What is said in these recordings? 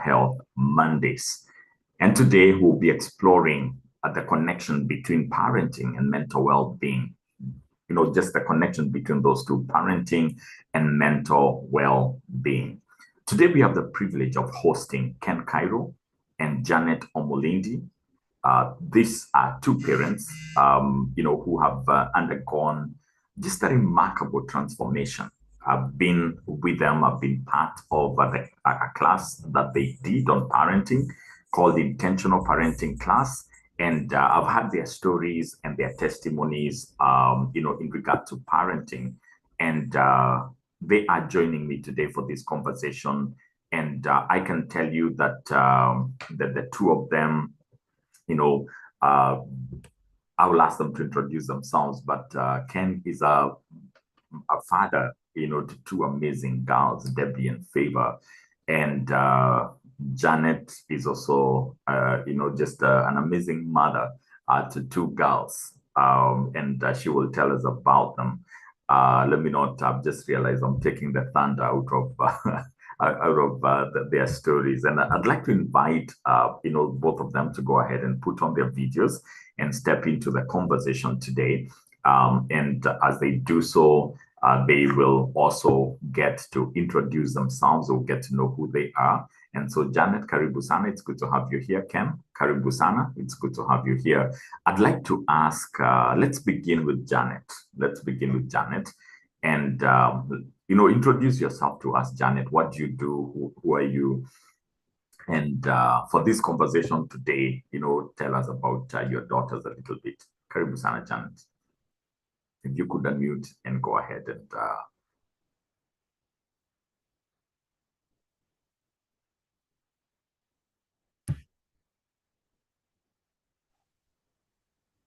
Health Mondays. And today we'll be exploring the connection between parenting and mental well-being. Just the connection between those two, parenting and mental well-being. Today we have the privilege of hosting Kairu and Janet Omulindi. These are two parents, who have undergone just a remarkable transformation. I've been with them. I've been part of a class that they did on parenting called the Intentional Parenting Class. And I've had their stories and their testimonies, in regard to parenting. And they are joining me today for this conversation. And I can tell you that, that the two of them, I will ask them to introduce themselves, but Ken is a father, to two amazing girls, Debbie and Favor. And Janet is also, just an amazing mother to two girls. And she will tell us about them. Let me not, I've just realized I'm taking the thunder out of their stories. And I'd like to invite, both of them to go ahead and put on their videos and step into the conversation today. And as they do so, they will also get to introduce themselves or get to know who they are. And so, Janet, karibu sana. It's good to have you here. Ken, karibu sana. It's good to have you here. I'd like to ask, let's begin with Janet. And, introduce yourself to us, Janet. What do you do? Who are you? And for this conversation today, tell us about your daughters a little bit. Karibu sana, Janet. If you could unmute and go ahead and...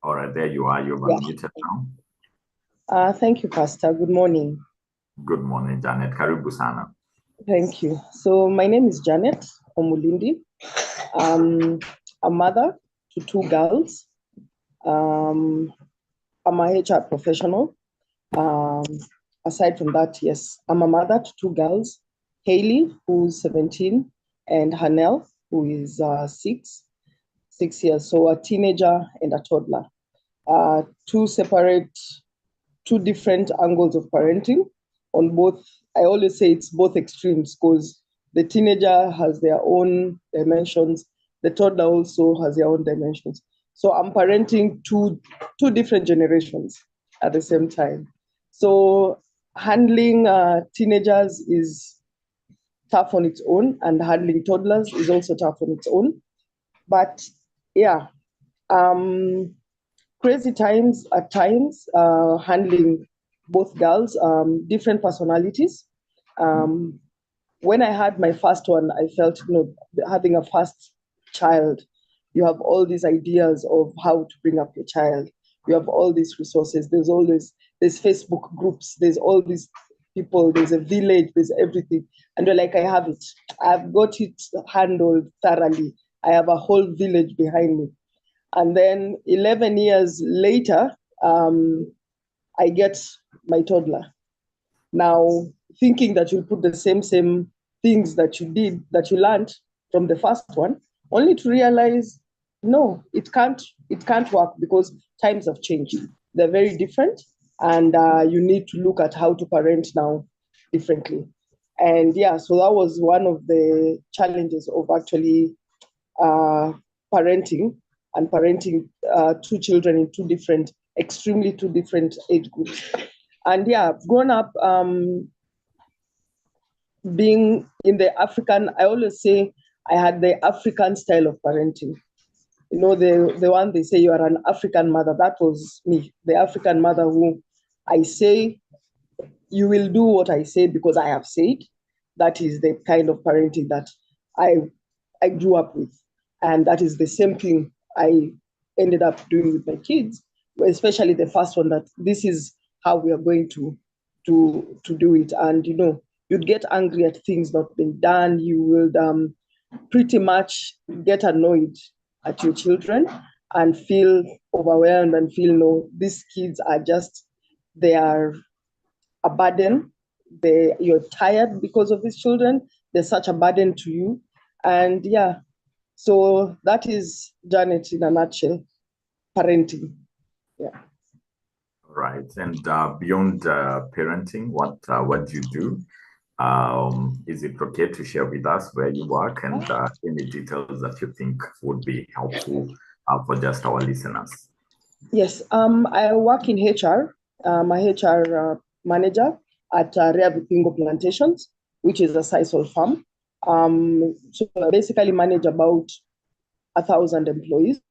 All right, there you are. You're unmuted now. Thank you, Pastor. Good morning. Good morning, Janet. Karibu sana. Thank you. So my name is Janet Omulindi. I'm a mother to two girls. I'm a HR professional. Aside from that, yes, I'm a mother to two girls, Hailey, who's 17, and Hanel, who is 6 years, so a teenager and a toddler. Two different angles of parenting on both. I always say it's both extremes because the teenager has their own dimensions. The toddler also has their own dimensions. So I'm parenting two different generations at the same time. So handling teenagers is tough on its own, and handling toddlers is also tough on its own. But yeah, crazy times at times, handling both girls, different personalities. When I had my first one, I felt, having a first child, you have all these ideas of how to bring up your child. You have all these resources. There's Facebook groups. There's all these people. There's a village. There's everything. And you're like, I have it. I've got it handled thoroughly. I have a whole village behind me. And then 11 years later, I get my toddler. Now, thinking that you'll put the same things that you learned from the first one, only to realize, no, it can't work because times have changed. They're very different, and you need to look at how to parent now differently. And yeah, so that was one of the challenges of actually parenting two children in two different age groups. And yeah, I've grown up being in the African, I always say I had the African style of parenting. The one they say you are an African mother, that was me, the African mother who I say, you will do what I say because I have said. That is the kind of parenting that I grew up with. And that is the same thing I ended up doing with my kids, especially the first one, that this is how we are going to do it. And, you'd get angry at things not being done. You will pretty much get annoyed at your children and feel overwhelmed and feel, no, these kids are they are a burden. You're tired because of these children. They're such a burden to you. And yeah, so that is Janet in a nutshell, parenting. Yeah. Right. And beyond parenting, what do you do? Is it okay to share with us where you work and any details that you think would be helpful for just our listeners? Yes, I work in HR. I'm a HR manager at Rea Vipingo Plantations, which is a sisal farm. So I basically manage about 1,000 employees.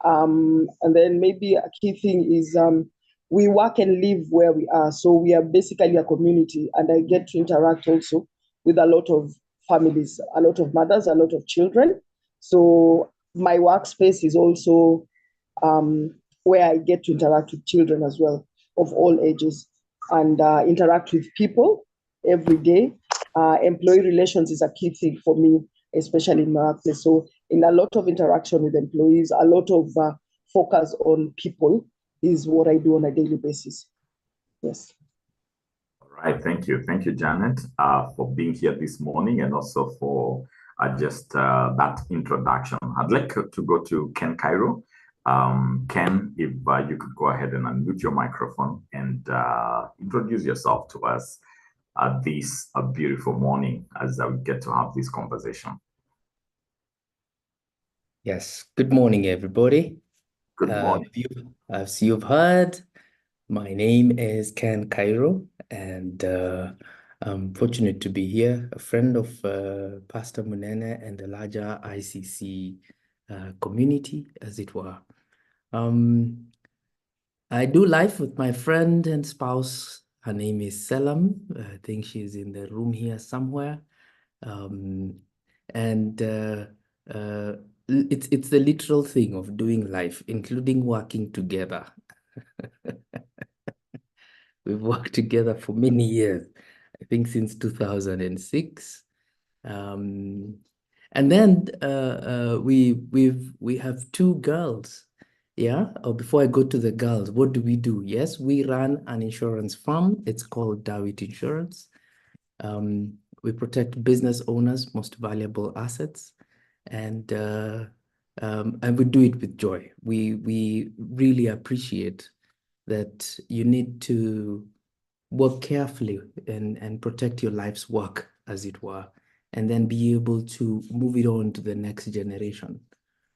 And then maybe a key thing is we work and live where we are. So we are basically a community, and I get to interact also with a lot of families, a lot of mothers, a lot of children. So my workspace is also where I get to interact with children as well of all ages and interact with people every day. Employee relations is a key thing for me, especially in my workplace. So in a lot of interaction with employees, a lot of focus on people is what I do on a daily basis. Yes. All right. Thank you, Janet, for being here this morning and also for just that introduction. I'd like to go to Ken Cairo. Ken, if you could go ahead and unmute your microphone and introduce yourself to us this beautiful morning as we get to have this conversation. Yes, good morning, everybody. Good morning. As you've heard, my name is Ken Cairo, and I'm fortunate to be here, a friend of Pastor Munene and the larger ICC community, as it were. I do life with my friend and spouse. Her name is Selam. I think she's in the room here somewhere. And it's the literal thing of doing life, including working together. We've worked together for many years, I think since 2006. And then we have two girls. Yeah. Before I go to the girls, what do we do? Yes, we run an insurance firm. It's called Dawit Insurance. We protect business owners' most valuable assets, and we do it with joy. We really appreciate that you need to work carefully and protect your life's work, as it were, and then be able to move it on to the next generation.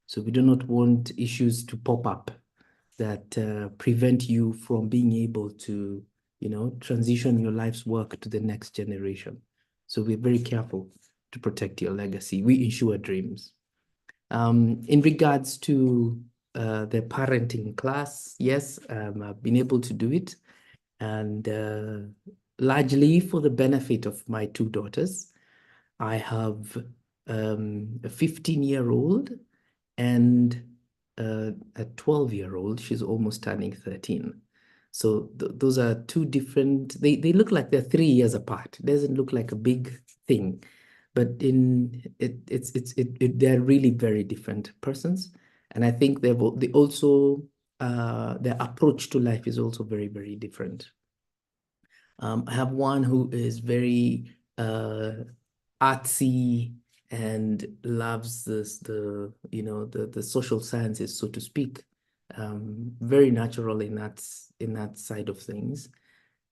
So we do not want issues to pop up that prevent you from being able to, transition your life's work to the next generation. So we're very careful to protect your legacy. We insure dreams. In regards to the parenting class, yes, I've been able to do it, and largely for the benefit of my two daughters. I have a 15-year-old and a 12-year-old. She's almost turning 13. So those are two different, they look like they're 3 years apart. It doesn't look like a big thing, but they're really very different persons. And I think they also, their approach to life is also very, very different. I have one who is very artsy and loves the social sciences, so to speak. Very natural in that side of things.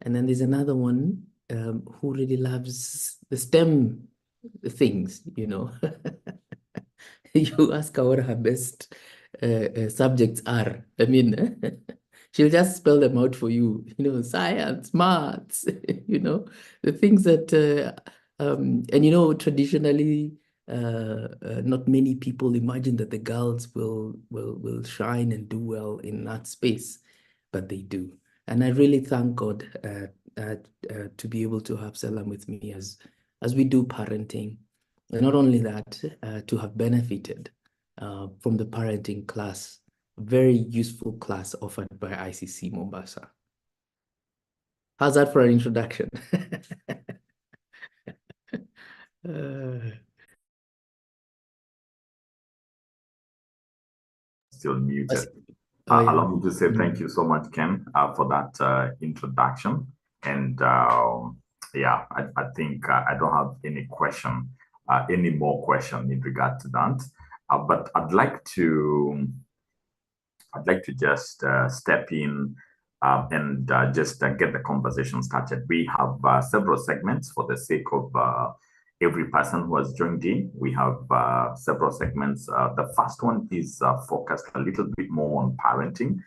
And then there's another one who really loves the STEM things, You ask her what her best subjects are. I mean, she'll just spell them out for you, science, maths, the things that, and traditionally, not many people imagine that the girls will shine and do well in that space, but they do. And I really thank God to be able to have Selam with me as we do parenting. And not only that, to have benefited from the parenting class, very useful class offered by ICC Mombasa. How's that for an introduction? Still muted. Allow me to say thank you so much, Ken, for that introduction. And yeah, I think I don't have any question any more question in regard to that. But I'd like to just step in and just get the conversation started. We have several segments for the sake of every person who has joined in. We have several segments. The first one is focused a little bit more on parenting,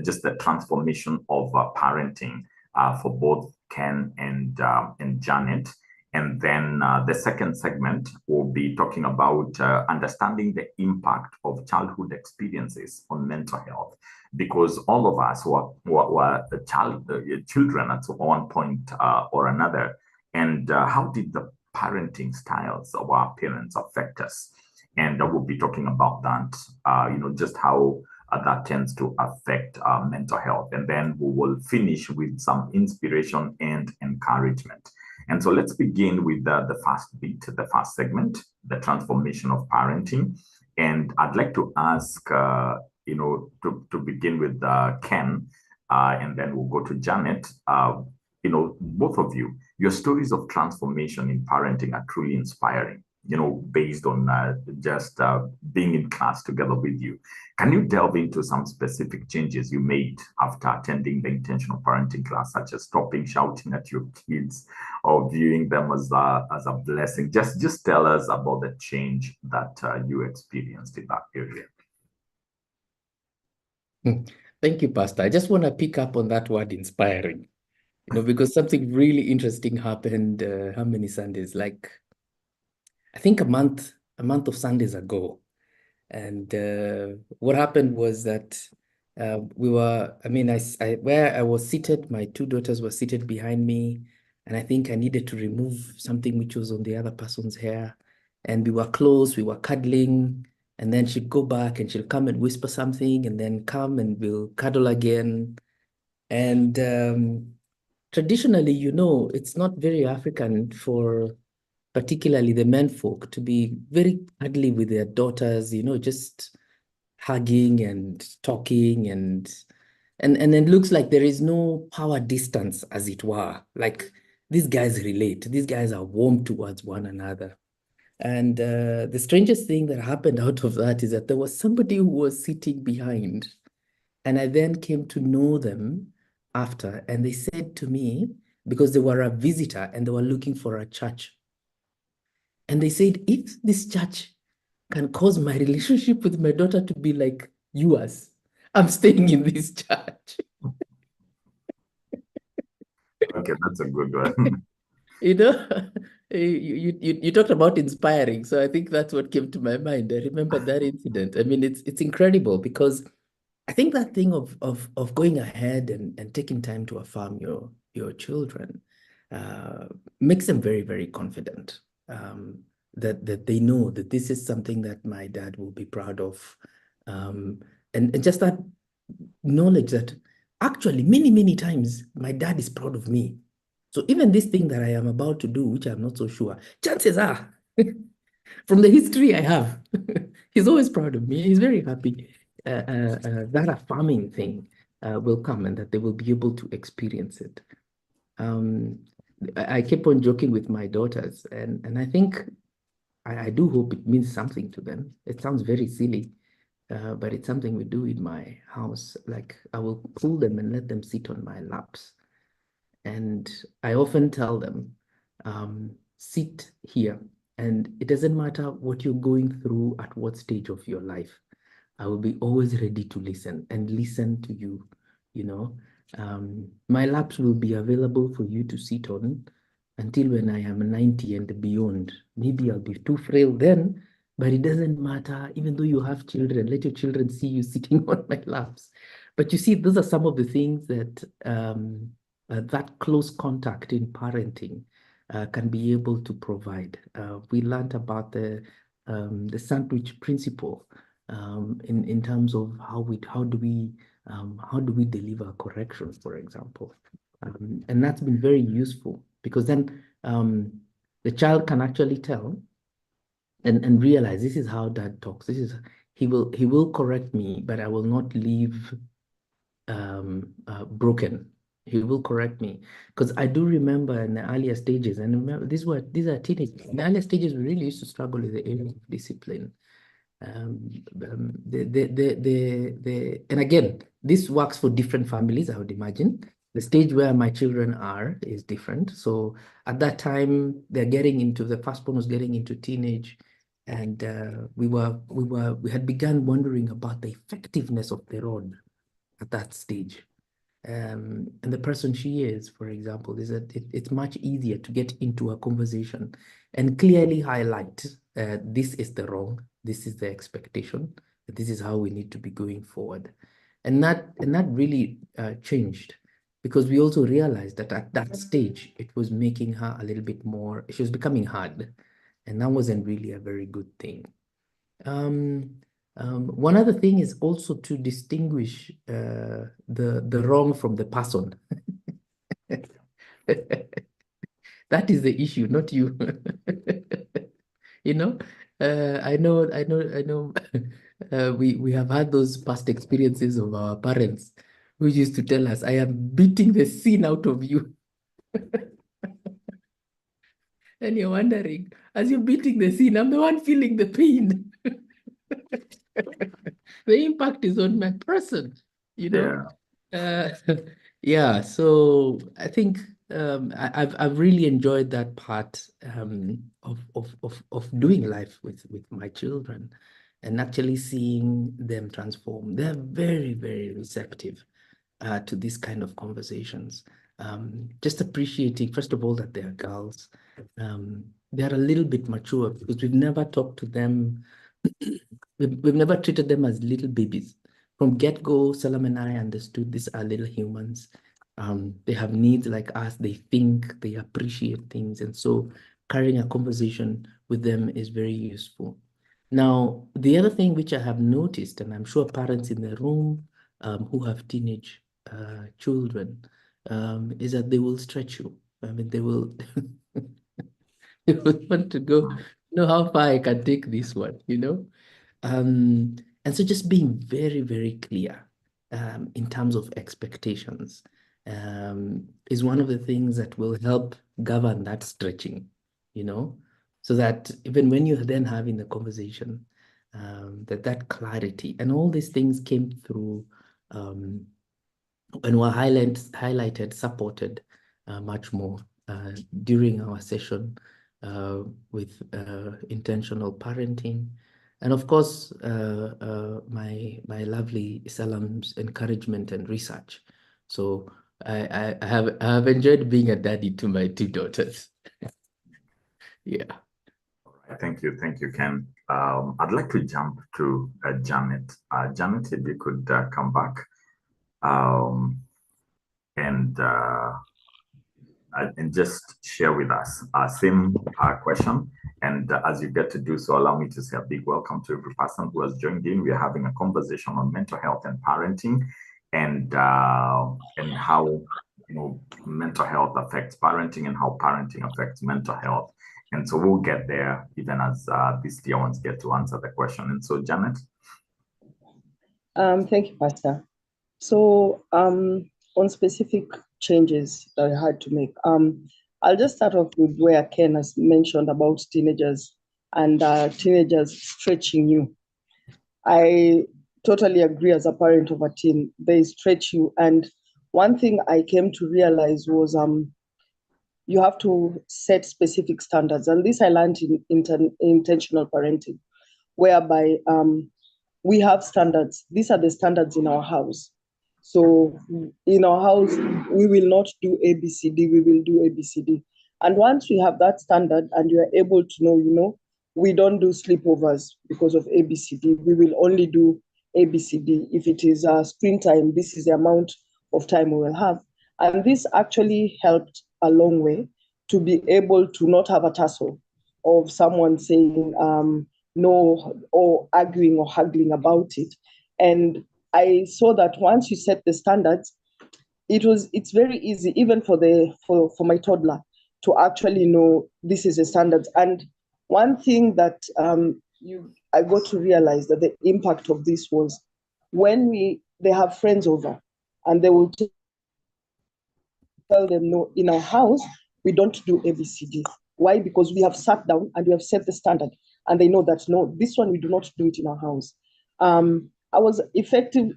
just the transformation of parenting for both Ken and Janet. And then the second segment will be talking about understanding the impact of childhood experiences on mental health, because all of us were children at one point or another. And how did the parenting styles of our parents affect us? And we'll be talking about that, just how that tends to affect mental health. And then we will finish with some inspiration and encouragement. And so let's begin with the first bit, the first segment, the transformation of parenting. And I'd like to ask, to begin with Ken, and then we'll go to Janet. Both of you, your stories of transformation in parenting are truly inspiring, based on just being in class together with you. Can you delve into some specific changes you made after attending the intentional parenting class, such as stopping shouting at your kids or viewing them as a blessing? Just tell us about the change that you experienced in that area. Thank you, Pastor. I just want to pick up on that word inspiring, because something really interesting happened how many Sundays? Like, I think a month of Sundays ago. And what happened was that where I was seated, my two daughters were seated behind me, and I think I needed to remove something which was on the other person's hair. And we were close, we were cuddling, and then she'd go back and she'll come and whisper something, and then come and we'll cuddle again. And traditionally, it's not very African for particularly the men folk to be very cuddly with their daughters, just hugging and talking, and it looks like there is no power distance, as it were. Like, these guys relate, these guys are warm towards one another. And the strangest thing that happened out of that is that there was somebody who was sitting behind, and I then came to know them after, and they said to me, because they were a visitor and they were looking for a church, and they said, if this church can cause my relationship with my daughter to be like yours, I'm staying in this church. Okay, that's a good one. You talked about inspiring, so I think that's what came to my mind. I remember that incident. I mean, it's incredible, because I think that thing of going ahead and taking time to affirm your children makes them very, very confident. That they know that this is something that my dad will be proud of. And just that knowledge that actually many times my dad is proud of me. So even this thing that I am about to do, which I'm not so sure, chances are, from the history I have, he's always proud of me. He's very happy that affirming thing will come, and that they will be able to experience it. I keep on joking with my daughters, and I think I do hope it means something to them. It sounds very silly, but it's something we do in my house. Like, I will pull them and let them sit on my laps. And I often tell them, sit here. And it doesn't matter what you're going through at what stage of your life. I will be always ready to listen and listen to you. My laps will be available for you to sit on until when I am 90 and beyond. Maybe I'll be too frail then, but it doesn't matter. Even though you have children, let your children see you sitting on my laps. But you see, those are some of the things that that close contact in parenting can be able to provide. We learned about the sandwich principle in terms of how do we deliver correction, for example, and that's been very useful, because then the child can actually tell and realize, this is how dad talks. He will correct me, but I will not leave broken. He will correct me, because I do remember in the earlier stages, and remember these are teenagers. In the earlier stages, we really used to struggle with the area of discipline. And again, this works for different families, I would imagine. The stage where my children are is different. So at that time, the firstborn was getting into teenage, and we had begun wondering about the effectiveness of the rod at that stage. And the person she is, for example, is that it's much easier to get into a conversation and clearly highlight this is the wrong, this is the expectation, this is how we need to be going forward. And that really changed, because we also realized that at that stage, it was making her a little bit more, she was becoming hard, and that wasn't really a very good thing. One other thing is also to distinguish the wrong from the person. That is the issue, not you. You know, I know. We have had those past experiences of our parents who used to tell us, "I am beating the sin out of you." And you're wondering, as you're beating the sin, I'm the one feeling the pain. The impact is on my person, you know. Yeah. So I think I've really enjoyed that part of doing life with my children, and actually seeing them transform. They're very, very receptive to this kind of conversations. Just appreciating, first of all, that they're girls. They're a little bit mature, because we've never talked to them. We've never treated them as little babies. From get-go, Salam and I understood these are little humans. They have needs like us. They think, they appreciate things. And so carrying a conversation with them is very useful. Now, the other thing which I have noticed, and I'm sure parents in the room who have teenage children, is that they will stretch you. I mean, they will, they will want to go, how far I can take this one, you know? And so just being very, very clear in terms of expectations is one of the things that will help govern that stretching, you know, so that even when you're then having the conversation, that clarity and all these things came through and were highlighted, supported much more during our session with intentional parenting. And of course, my lovely Salam's encouragement and research. So I have enjoyed being a daddy to my two daughters. Yeah. All right. Thank you, Ken. I'd like to jump to Janet. Janet, if you could come back and just share with us same question. And as you get to do so, allow me to say a big welcome to every person who has joined in. We are having a conversation on mental health and parenting, and how mental health affects parenting and how parenting affects mental health. And so we'll get there even as these dear ones get to answer the question. And so, Janet. Thank you, Pastor. So on specific changes that I had to make, I'll just start off with where Ken has mentioned about teenagers and teenagers stretching you. I totally agree. As a parent of a teen, they stretch you. And one thing I came to realize was you have to set specific standards. And this I learned in intentional parenting, whereby we have standards. These are the standards in our house. So in our house, we will not do ABCD, we will do ABCD. And once we have that standard and you are able to know, we don't do sleepovers because of ABCD. We will only do ABCD. If it is screen time, this is the amount of time we will have. And this actually helped a long way to be able to not have a tussle of someone saying no, or arguing or haggling about it. And I saw that once you set the standards, it's very easy, even for my toddler, to actually know this is a standard. And one thing that I got to realize that the impact of this was when they have friends over and they will tell them, no, in our house, we don't do ABCD. Why? Because we have sat down and we have set the standard, and they know that, no, this one, we do not do it in our house. I was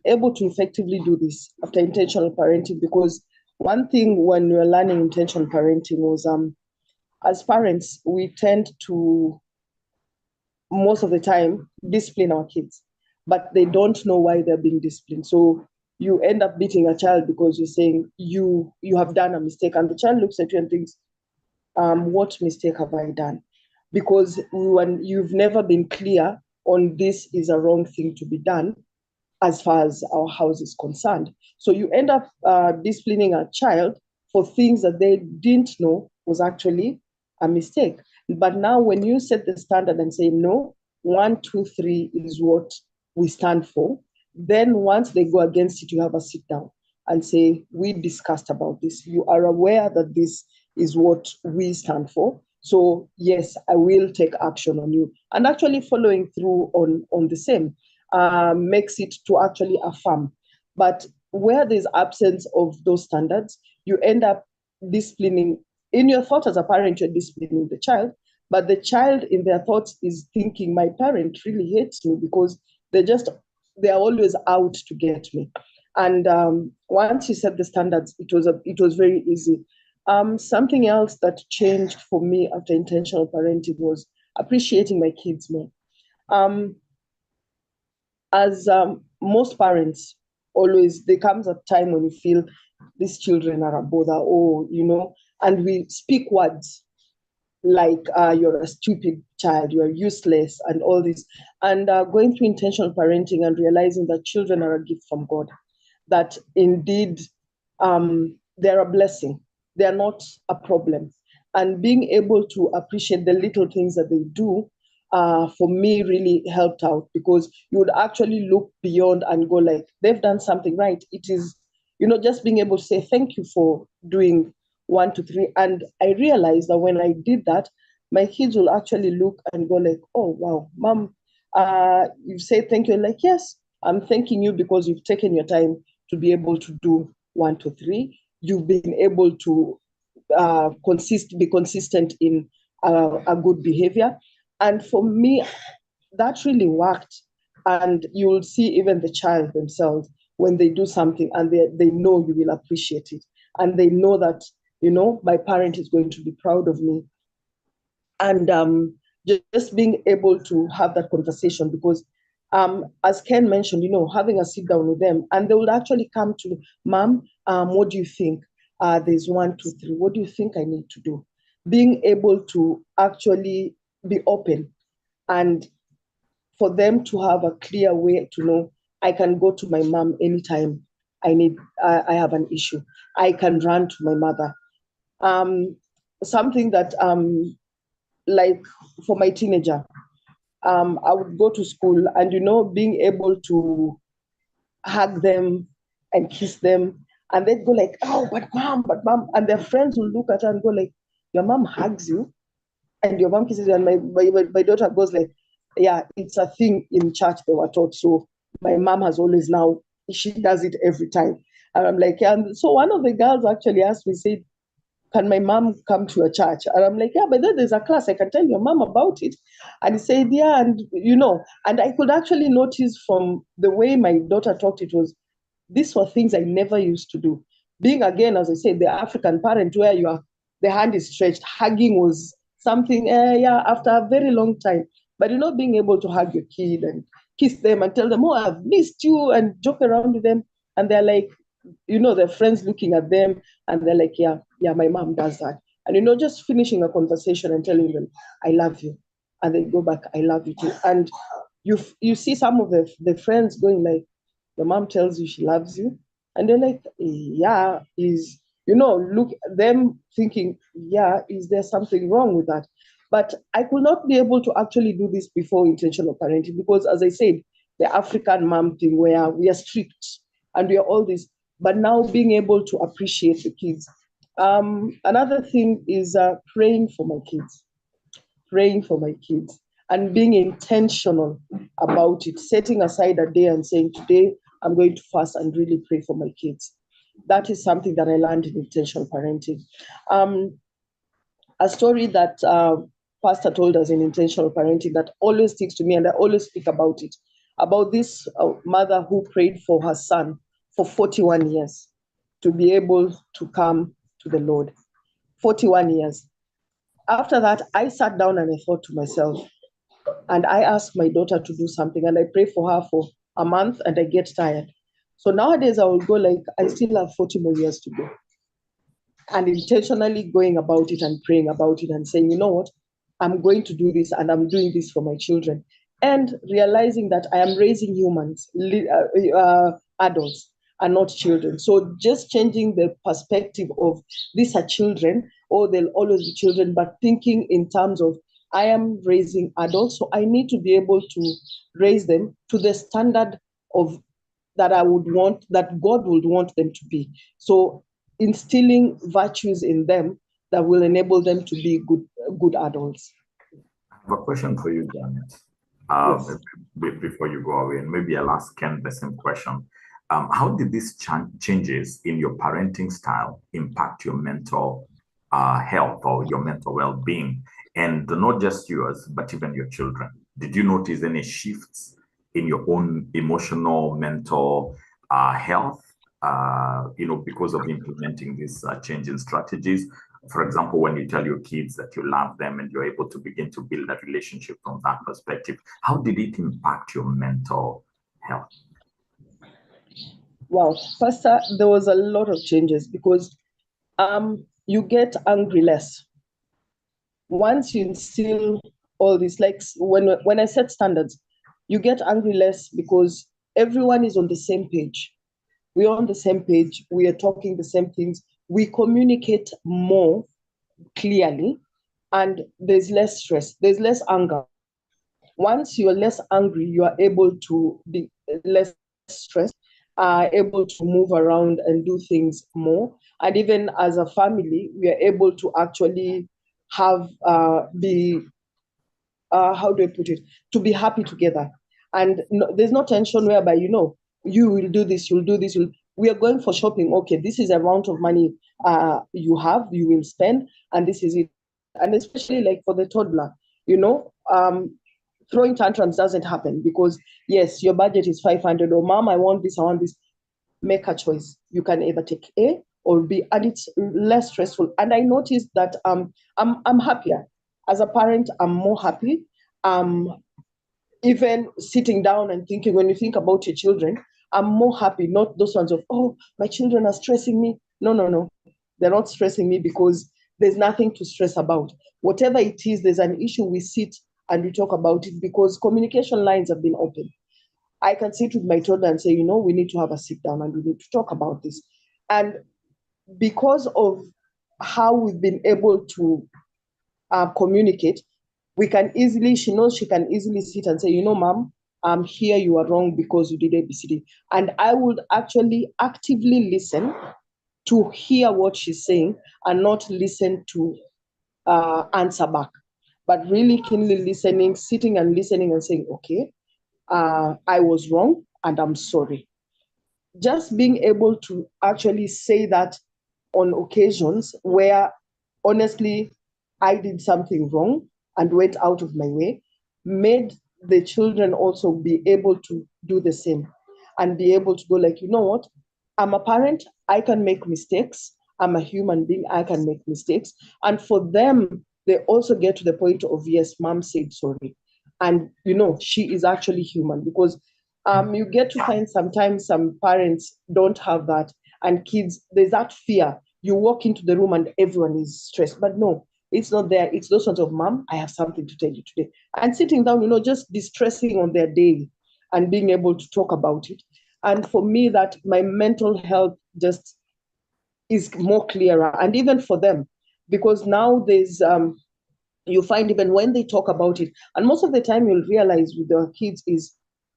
able to effectively do this after intentional parenting, because one thing when we were learning intentional parenting was, as parents, we tend to, most of the time, discipline our kids, but they don't know why they're being disciplined. So you end up beating a child because you're saying you have done a mistake, and the child looks at you and thinks, what mistake have I done? Because when you've never been clear on this is a wrong thing to be done as far as our house is concerned. So you end up disciplining a child for things that they didn't know was actually a mistake. But now when you set the standard and say, no, 1, 2, 3 is what we stand for, then once they go against it, you have a sit down and say, we discussed about this. You are aware that this is what we stand for. So yes, I will take action on you. And actually following through on the same makes it to actually affirm. But where there's absence of those standards, you end up disciplining. In your thought as a parent, you're disciplining the child, but the child in their thoughts is thinking, my parent really hates me because they're always out to get me. And once you set the standards, it was very easy. Something else that changed for me after intentional parenting was appreciating my kids more. As most parents, always there comes a time when you feel these children are a bother, or and we speak words like you're a stupid child, you're useless, and all this. And going through intentional parenting and realizing that children are a gift from God, that indeed they're a blessing, they're not a problem. And being able to appreciate the little things that they do, for me, really helped out, because you would actually look beyond and go like, they've done something right. It is, just being able to say, thank you for doing 1, 2, 3. And I realized that when I did that, my kids will actually look and go like, oh, wow, mom, you say thank you. I'm like, yes, I'm thanking you because you've taken your time to be able to do 1, 2, 3. You've been able to be consistent in a good behavior. And for me, that really worked. And you will see even the child themselves, when they do something and they know you will appreciate it. And they know that, my parent is going to be proud of me. And just being able to have that conversation, because as Ken mentioned, having a sit down with them, and they would actually come to, Mom, what do you think? There's 1, 2, 3. What do you think I need to do? Being able to actually be open, and for them to have a clear way to know, I can go to my mom anytime I have an issue. I can run to my mother. Something that, like for my teenager, I would go to school and, being able to hug them and kiss them, and they'd go like, oh, but mom, and their friends will look at her and go like, your mom hugs you and your mom kisses you, and my daughter goes like, yeah, it's a thing in church they were taught, so my mom has always, now she does it every time. And I'm like, yeah. And so one of the girls actually asked me, said, can my mom come to your church? And I'm like, yeah, but then there's a class, I can tell your mom about it. And he said, yeah. And and I could actually notice from the way my daughter talked, it was, these were things I never used to do. Being, again, as I said, the African parent, where the hand is stretched, hugging was something, after a very long time. But being able to hug your kid and kiss them and tell them, oh, I've missed you, and joke around with them, and they're like, their friends looking at them, and they're like, yeah, my mom does that. And just finishing a conversation and telling them, I love you, and they go back, I love you too. And you see some of the friends going like, your mom tells you she loves you, and they're like, yeah, look at them thinking, yeah, is there something wrong with that? But I could not be able to actually do this before intentional parenting, because, as I said, the African mom thing, where we are strict and we are all this, but now being able to appreciate the kids. Another thing is praying for my kids, and being intentional about it, setting aside a day and saying, today I'm going to fast and really pray for my kids. that is something that I learned in intentional parenting. A story that Pastor told us in intentional parenting that always sticks to me, and I always speak about it, about this mother who prayed for her son for 41 years to be able to come to the Lord. 41 years. After that, I sat down and I thought to myself, and I asked my daughter to do something, and I pray for her for a month, and I get tired. So nowadays I will go like, I still have 40 more years to go. And intentionally going about it and praying about it and saying, you know what, I'm going to do this, and I'm doing this for my children. And realizing that I am raising humans, adults, and not children. So just changing the perspective of these are children, or they'll always be children, but thinking in terms of I am raising adults, so I need to be able to raise them to the standard of that I would want, that God would want them to be. So instilling virtues in them that will enable them to be good adults. I have a question for you, Janet. Yes. Before you go away, and maybe I'll ask Ken the same question. How did these changes in your parenting style impact your mental health or your mental well-being? And not just yours, but even your children. Did you notice any shifts in your own emotional, mental health, because of implementing these changing strategies? For example, when you tell your kids that you love them and you're able to begin to build a relationship from that perspective, how did it impact your mental health? Wow, first, there was a lot of changes because you get angry less. Once you instill all this, like when I set standards, you get angry less because everyone is on the same page. We're on the same page. We are talking the same things. We communicate more clearly, and there's less stress. There's less anger. Once you are less angry, you are able to be less stressed, able to move around and do things more. And even as a family, we are able to actually have how do I put it, to be happy together. And there's no tension whereby, you will do this, you'll do this. We are going for shopping. Okay, this is the amount of money you will spend, and this is it. And especially like for the toddler, throwing tantrums doesn't happen because, yes, your budget is 500, or mom, I want this, I want this. Make a choice. You can either take A or B, and it's less stressful. And I noticed that I'm happier. As a parent, I'm more happy. Even sitting down and thinking, when you think about your children, I'm more happy, not those ones of, oh, my children are stressing me. No. They're not stressing me because there's nothing to stress about. Whatever it is, there's an issue, we sit and we talk about it because communication lines have been open. I can sit with my toddler and say, we need to have a sit down and we need to talk about this. And because of how we've been able to communicate, she knows she can easily sit and say, mom, I'm here, you are wrong because you did ABCD. And I would actually actively listen to hear what she's saying and not listen to answer back, but really keenly listening, sitting and listening and saying, okay, I was wrong and I'm sorry. Just being able to actually say that on occasions where honestly I did something wrong and went out of my way, made the children also be able to do the same and be able to go like, you know what, I'm a parent, I can make mistakes. I'm a human being, I can make mistakes. And for them, they also get to the point of, yes, mom said sorry. And, she is actually human because you get to find sometimes some parents don't have that. And kids, there's that fear. You walk into the room and everyone is stressed. But no, it's not there. It's those sorts of, mom, I have something to tell you today. And sitting down, just distressing on their day and being able to talk about it. And for me, that my mental health just is more clearer. And even for them, because now there's, you find even when they talk about it, and most of the time you'll realize with the kids is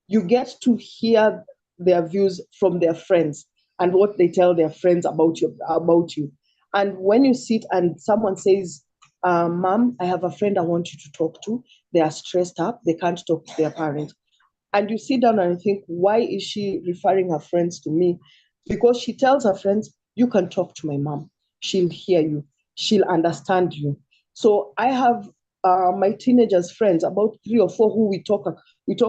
you get to hear their views from their friends and what they tell their friends about you. And when you sit and someone says, mom, I have a friend I want you to talk to. They are stressed up. They can't talk to their parents. And you sit down and think, why is she referring her friends to me? because she tells her friends, you can talk to my mom. She'll hear you. She'll understand you. So I have my teenagers' friends, about 3 or 4, who we talk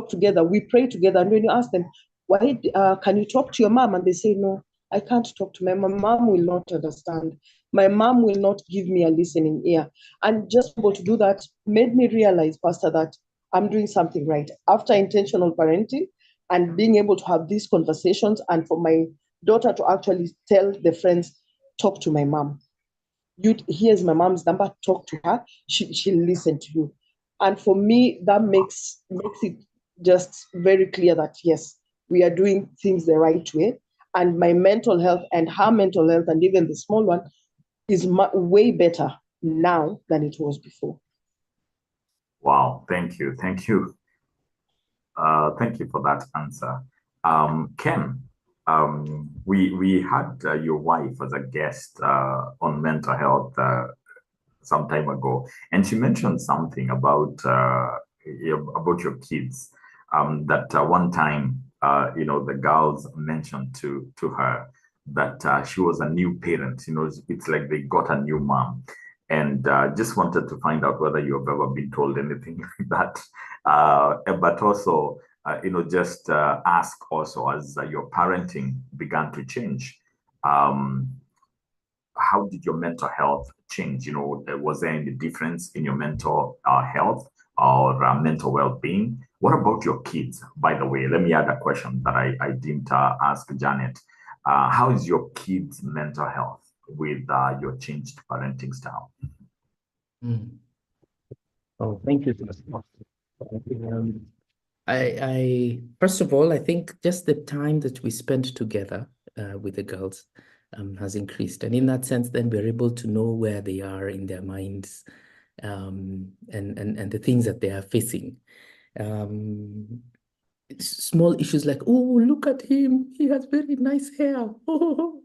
together, we pray together. And when you ask them, why can you talk to your mom? And they say, no, I can't talk to my mom. My mom will not understand. My mom will not give me a listening ear. And just able to do that made me realize, Pastor, that I'm doing something right. After intentional parenting and being able to have these conversations, and for my daughter to actually tell the friends, talk to my mom. Here's my mom's number, talk to her. She'll listen to you. And for me, that makes it just very clear that yes, we are doing things the right way. And my mental health and her mental health, and even the small one, is way better now than it was before. Wow, thank you. Thank you. Thank you for that answer. Ken, we had your wife as a guest on mental health some time ago, and she mentioned something about your kids. That one time, the girls mentioned to her that she was a new parent. It's like they got a new mom, and just wanted to find out whether you have ever been told anything like that. But also, just ask also, as your parenting began to change. Um, how did your mental health change? Was there any difference in your mental health or mental well-being? What about your kids? By the way, let me add a question that I didn't ask Janet. How is your kids' mental health with your changed parenting style? Mm. Oh, thank you. I first of all, I think just the time that we spend together with the girls has increased. And in that sense, then we're able to know where they are in their minds, and the things that they are facing. Small issues like, oh, look at him, he has very nice hair. Oh,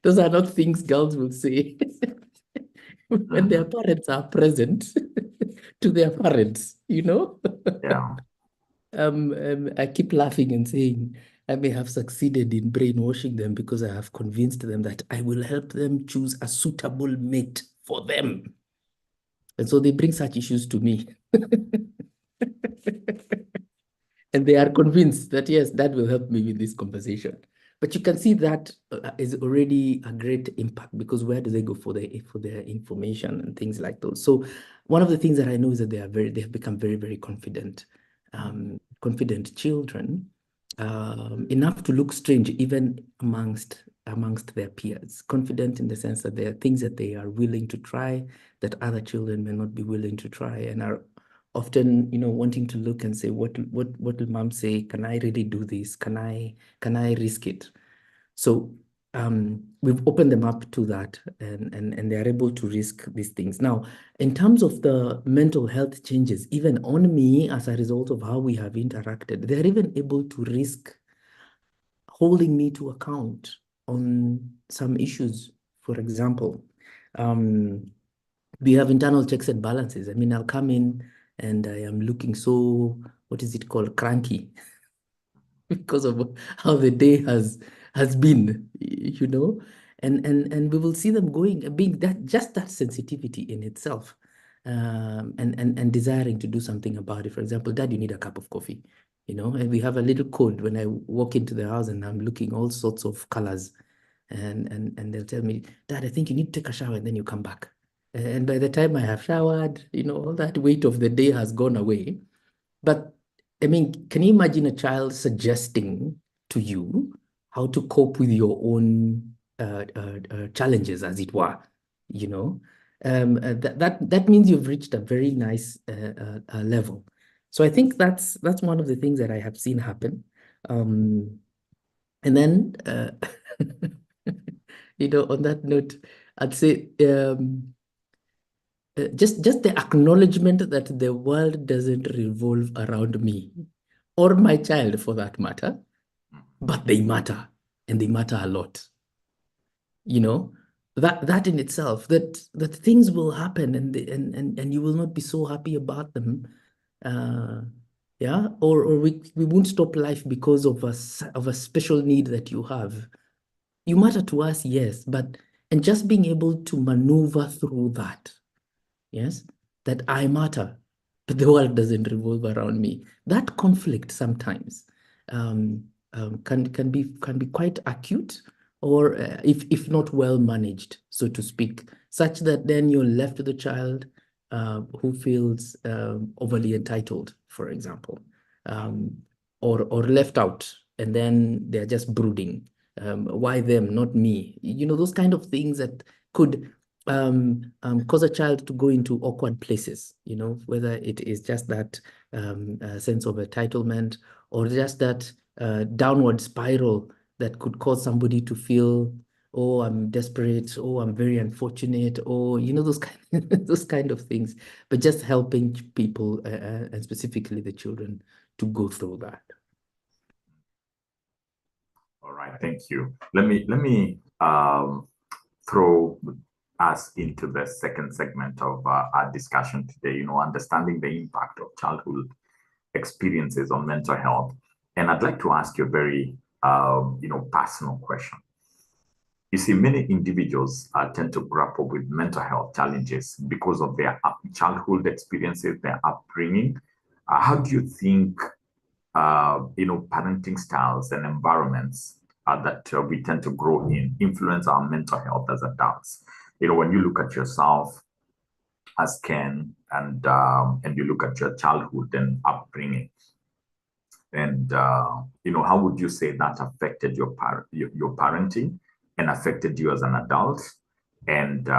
those are not things girls will say when their parents are present to their parents, Yeah. I keep laughing and saying, I may have succeeded in brainwashing them because I have convinced them that I will help them choose a suitable mate for them. And so they bring such issues to me. And they are convinced that, yes, that will help me with this conversation. But you can see that is already a great impact, because where do they go for their information and things like those? So one of the things that I know is that they have become very, very confident, confident children, enough to look strange even amongst their peers. Confident in the sense that there are things that they are willing to try that other children may not be willing to try, and are often, wanting to look and say, what will mom say? Can I really do this? Can I risk it? So we've opened them up to that, and they're able to risk these things. Now, in terms of the mental health changes, even on me as a result of how we have interacted, they're even able to risk holding me to account on some issues. For example, we have internal checks and balances. I mean, I'll come in and I am looking so, what is it called, cranky, because of how the day has been, and we will see them being that sensitivity in itself, and desiring to do something about it. For example, Dad, you need a cup of coffee, and we have a little code when I walk into the house and I'm looking all sorts of colors, and they'll tell me, Dad, I think you need to take a shower and then you come back. And by the time I have showered, all that weight of the day has gone away. But I mean, can you imagine a child suggesting to you how to cope with your own challenges, as it were? That means you've reached a very nice level. So I think that's one of the things that I have seen happen. And then, on that note, I'd say just the acknowledgement that the world doesn't revolve around me or my child, for that matter, but they matter, and they matter a lot. That in itself, that things will happen, and you will not be so happy about them. Yeah, or we won't stop life because of a special need that you have. You matter to us, yes, but and just being able to maneuver through that, yes, that I matter, but the world doesn't revolve around me. That conflict sometimes can be quite acute, or if not well managed, so to speak, such that then you're left with a child who feels overly entitled, for example, or left out, and then they're just brooding. Why them, not me? You know, those kind of things that could cause a child to go into awkward places, you know, whether it is just that sense of entitlement or just that downward spiral that could cause somebody to feel, oh, I'm desperate, oh, I'm very unfortunate, or, you know, those those kind of things, but just helping people and specifically the children to go through that. All right, thank you. Let me throw us into the second segment of our discussion today. You know, understanding the impact of childhood experiences on mental health, and I'd like to ask you a very personal question. You see, many individuals tend to grapple with mental health challenges because of their childhood experiences, their upbringing. How do you think parenting styles and environments that we tend to grow in influence our mental health as adults? You know, when you look at yourself as Ken and you look at your childhood and upbringing, and how would you say that affected your parenting and affected you as an adult? And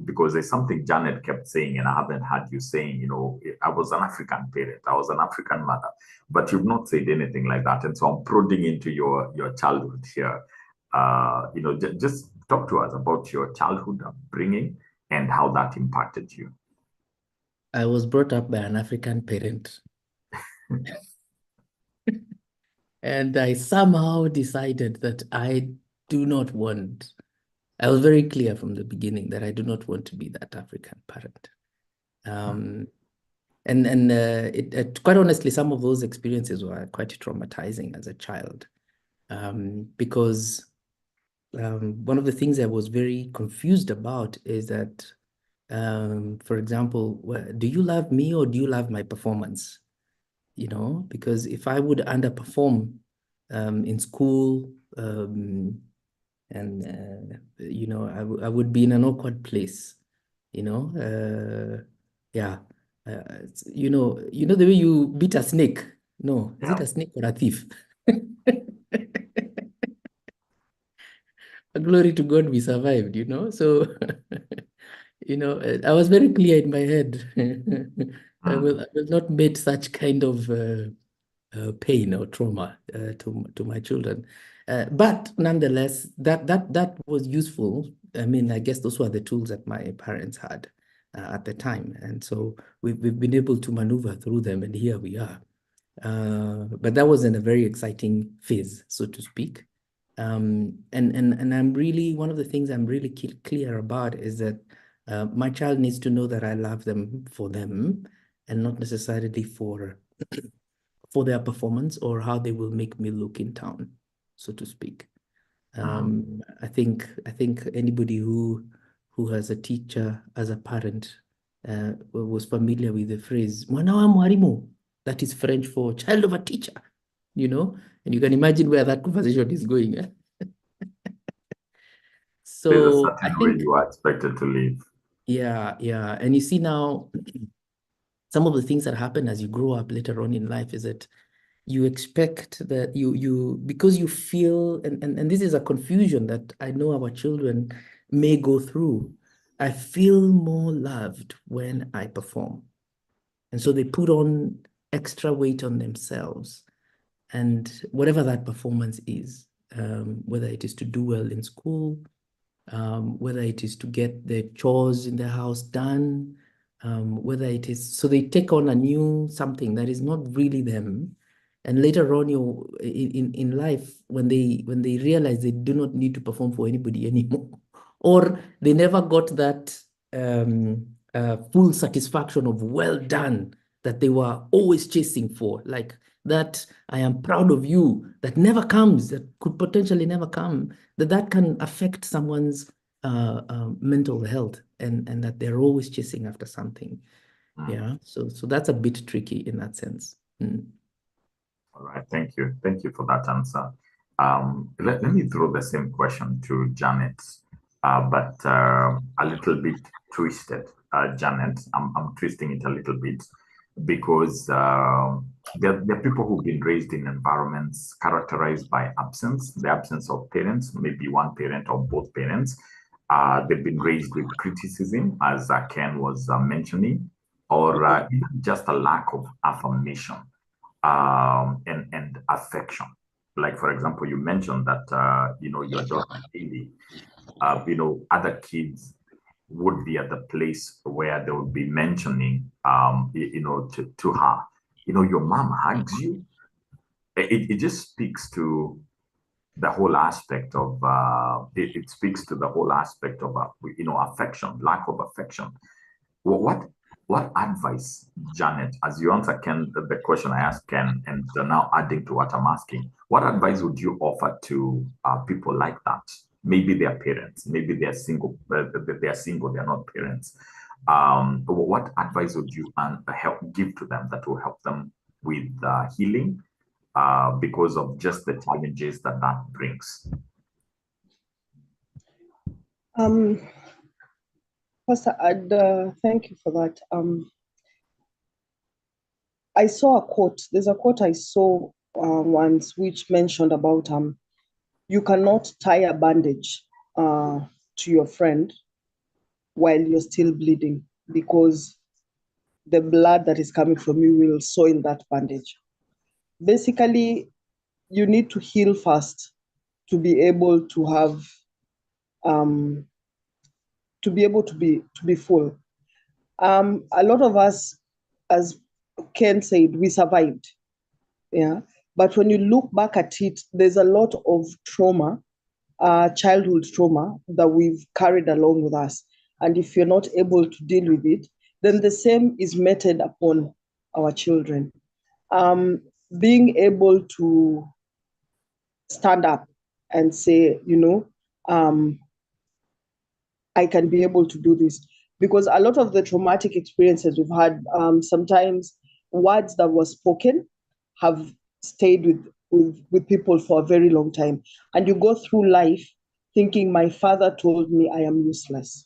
because there's something Janet kept saying, and I haven't had you saying, you know, I was an African parent, I was an African mother, but you've not said anything like that. And so I'm prodding into your childhood here. Just talk to us about your childhood upbringing and how that impacted you. I was brought up by an African parent. And I somehow decided that I was very clear from the beginning that I do not want to be that African parent. And quite honestly, some of those experiences were quite traumatizing as a child, because one of the things I was very confused about is that, for example, do you love me or do you love my performance? You know, because if I would underperform in school, I would be in an awkward place, you know. Yeah. You know the way you beat a snake? No, is it a snake or a thief? Glory to God, we survived, you know. So, I was very clear in my head. I will not make such kind of pain or trauma to my children. But nonetheless, that was useful. I mean, I guess those were the tools that my parents had at the time. And so we've been able to maneuver through them, and here we are. But that was in a very exciting phase, so to speak. And I'm really, one of the things I'm really clear about is that my child needs to know that I love them for them and not necessarily for their performance or how they will make me look in town, so to speak. I think anybody who has a teacher as a parent was familiar with the phrase "mwana wa mwalimu." That is French for child of a teacher, you know, and you can imagine where that conversation is going. So there's a certain way you are expected to live. Yeah. And you see now, some of the things that happen as you grow up later on in life is that you expect that because you feel, and this is a confusion that I know our children may go through. I feel more loved when I perform. And so they put on extra weight on themselves. And whatever that performance is, whether it is to do well in school, whether it is to get the chores in the house done, whether it is, so they take on a new something that is not really them. And later on, in life, when they realize they do not need to perform for anybody anymore, or they never got that full satisfaction of well done, that they were always chasing for, like that I am proud of you, that never comes, that could potentially never come, that can affect someone's mental health, and that they're always chasing after something. Yeah, so that's a bit tricky in that sense. All right, thank you. Thank you for that answer. Let me throw the same question to Janet, but a little bit twisted. Janet, I'm twisting it a little bit because there are people who've been raised in environments characterized by the absence of parents, maybe one parent or both parents. They've been raised with criticism, as Ken was mentioning, or even just a lack of affirmation and affection. Like, for example, you mentioned that, your daughter, Haley, other kids would be at the place where they would be mentioning, to her, your mom hugs you. It just speaks to the whole aspect of, it speaks to the whole aspect of, affection, lack of affection. What advice, Janet, as you answer Ken, the question I asked Ken, and now adding to what I'm asking, what advice would you offer to people like that? Maybe they're parents, maybe they're single, they're not parents. What advice would you give to them that will help them with healing because of just the challenges that brings? Pastor, thank you for that. I saw a quote. There's a quote I saw once which mentioned about you cannot tie a bandage to your friend while you're still bleeding, because the blood that is coming from you will soil that bandage. Basically, you need to heal first to be able to have to be full. A lot of us, as Ken said, we survived. Yeah. But when you look back at it, there's a lot of trauma, childhood trauma that we've carried along with us. And if you're not able to deal with it, then the same is meted upon our children. Being able to stand up and say, I can be able to do this. Because a lot of the traumatic experiences we've had, sometimes words that were spoken have stayed with people for a very long time. And you go through life thinking, my father told me I am useless,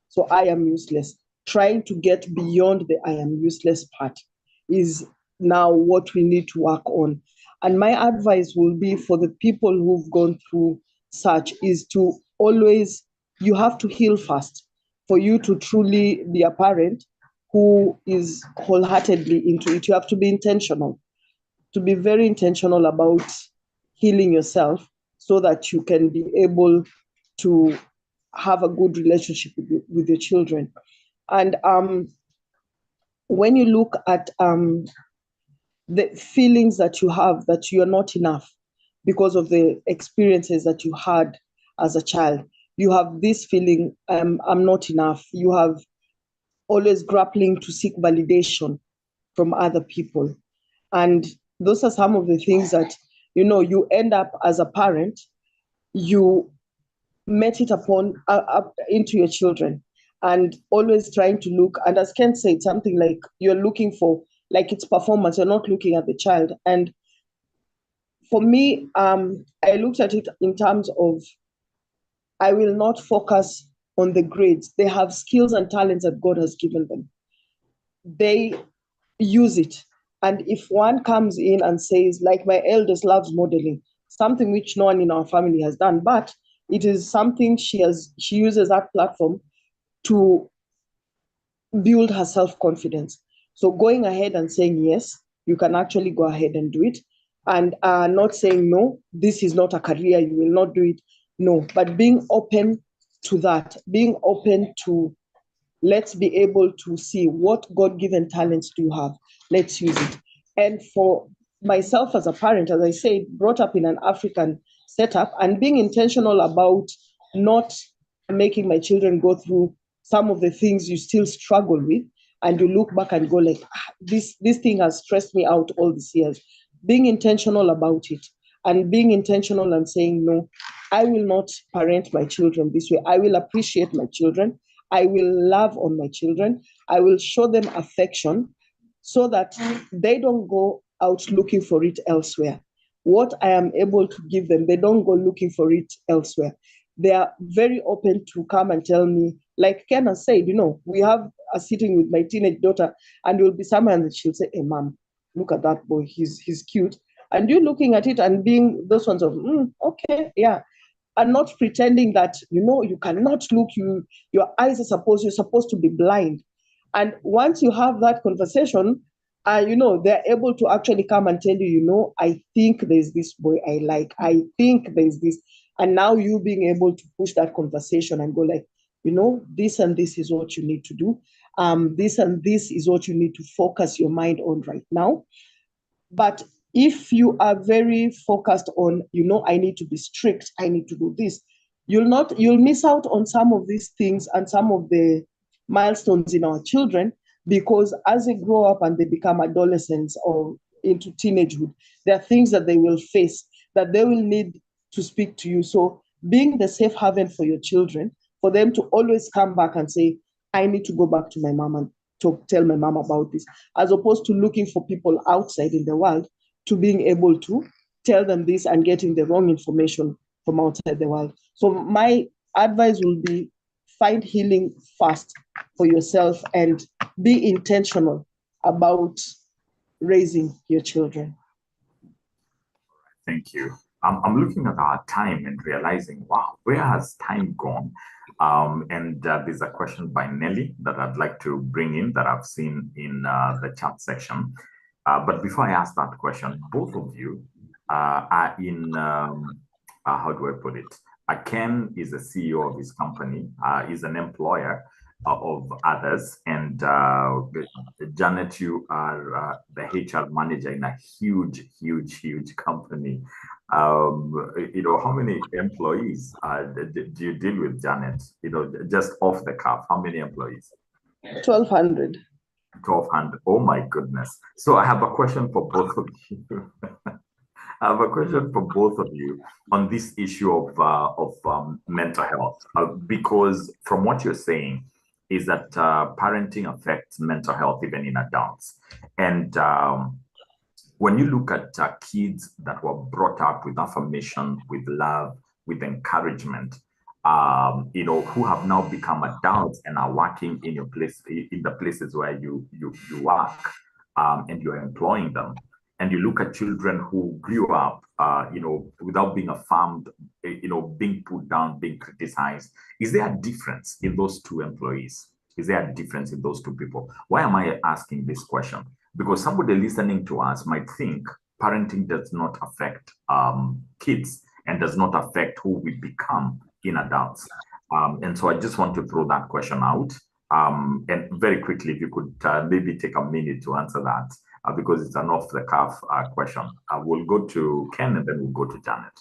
so I am useless. Trying to get beyond the I am useless part is now what we need to work on. And my advice will be for the people who've gone through such is to always, you have to heal first for you to truly be a parent who is wholeheartedly into it. You have to be intentional, to be very intentional about healing yourself so that you can be able to have a good relationship with your children. And when you look at the feelings that you have that you're not enough because of the experiences that you had as a child, you have this feeling, I'm not enough. You have always grappling to seek validation from other people. And those are some of the things that, you end up as a parent, you met it upon up into your children, and always trying to look, and as Ken said, something like you're looking for, like it's performance, you're not looking at the child. And for me, I looked at it in terms of, I will not focus on the grades. They have skills and talents that God has given them. They use it. And if one comes in and says, like my eldest loves modeling, something which no one in our family has done, but it is something she uses that platform to build her self-confidence. So going ahead and saying, yes, you can actually go ahead and do it. And not saying, no, this is not a career, you will not do it. No, but being open to that, being open to, let's be able to see what God-given talents do you have. Let's use it. And for myself as a parent, as I said, brought up in an African setup, and being intentional about not making my children go through some of the things you still struggle with, and you look back and go like, this thing has stressed me out all these years. Being intentional about it, and being intentional and saying, no, I will not parent my children this way. I will appreciate my children. I will love on my children. I will show them affection so that they don't go out looking for it elsewhere. What I am able to give them, they don't go looking for it elsewhere. They are very open to come and tell me, like Ken has said, we have a sitting with my teenage daughter, and you'll be somewhere and she'll say, hey, mom, look at that boy, he's cute. And you looking at it and being those ones of, okay, yeah. And not pretending that, you cannot look, your eyes you're supposed to be blind. And once you have that conversation, they're able to actually come and tell you, I think there's this boy I like. I think there's this. And now you being able to push that conversation and go like, this and this is what you need to do. This and this is what you need to focus your mind on right now. But if you are very focused on, I need to be strict, I need to do this, you'll miss out on some of these things and some of the milestones in our children, because as they grow up and they become adolescents or into teenagehood, there are things that they will face that they will need to speak to you. So being the safe haven for your children, for them to always come back and say, I need to go back to my mom and to tell my mom about this, as opposed to looking for people outside in the world to being able to tell them this and getting the wrong information from outside the world. So my advice will be, find healing fast for yourself and be intentional about raising your children. Thank you. I'm looking at our time and realizing, wow, where has time gone? And there's a question by Nelly that I'd like to bring in that I've seen in the chat section. But before I ask that question, both of you are in, how do I put it? Ken is the CEO of his company, is an employer of others, and Janet, you are the HR manager in a huge company. How many employees do you deal with, Janet? Just off the cuff, how many employees? 1,200. 1,200. Oh my goodness. So I have a question for both of you. I have a question for both of you on this issue of mental health, because from what you're saying is that parenting affects mental health even in adults. And when you look at kids that were brought up with affirmation, with love, with encouragement, who have now become adults and are working in your place, in the places where you work, and you're employing them. And you look at children who grew up, without being affirmed, being put down, being criticized. Is there a difference in those two employees? Is there a difference in those two people? Why am I asking this question? Because somebody listening to us might think parenting does not affect kids and does not affect who we become in adults. And so I just want to throw that question out. And very quickly, if you could maybe take a minute to answer that, because it's an off-the-cuff question. We'll go to Ken and then we'll go to Janet.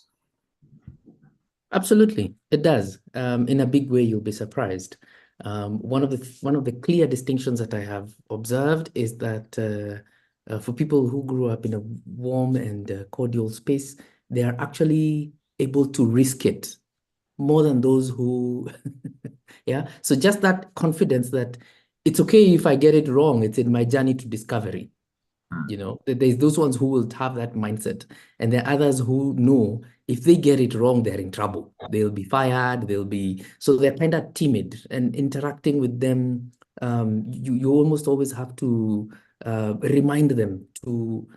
Absolutely, it does. In a big way, you'll be surprised. One of the clear distinctions that I have observed is that for people who grew up in a warm and cordial space, they are actually able to risk it more than those who, yeah. So just that confidence that it's okay if I get it wrong, it's in my journey to discovery. There's those ones who will have that mindset, and there are others who know if they get it wrong, they're in trouble. They'll be fired. So they're kind of timid, and interacting with them, you almost always have to remind them to,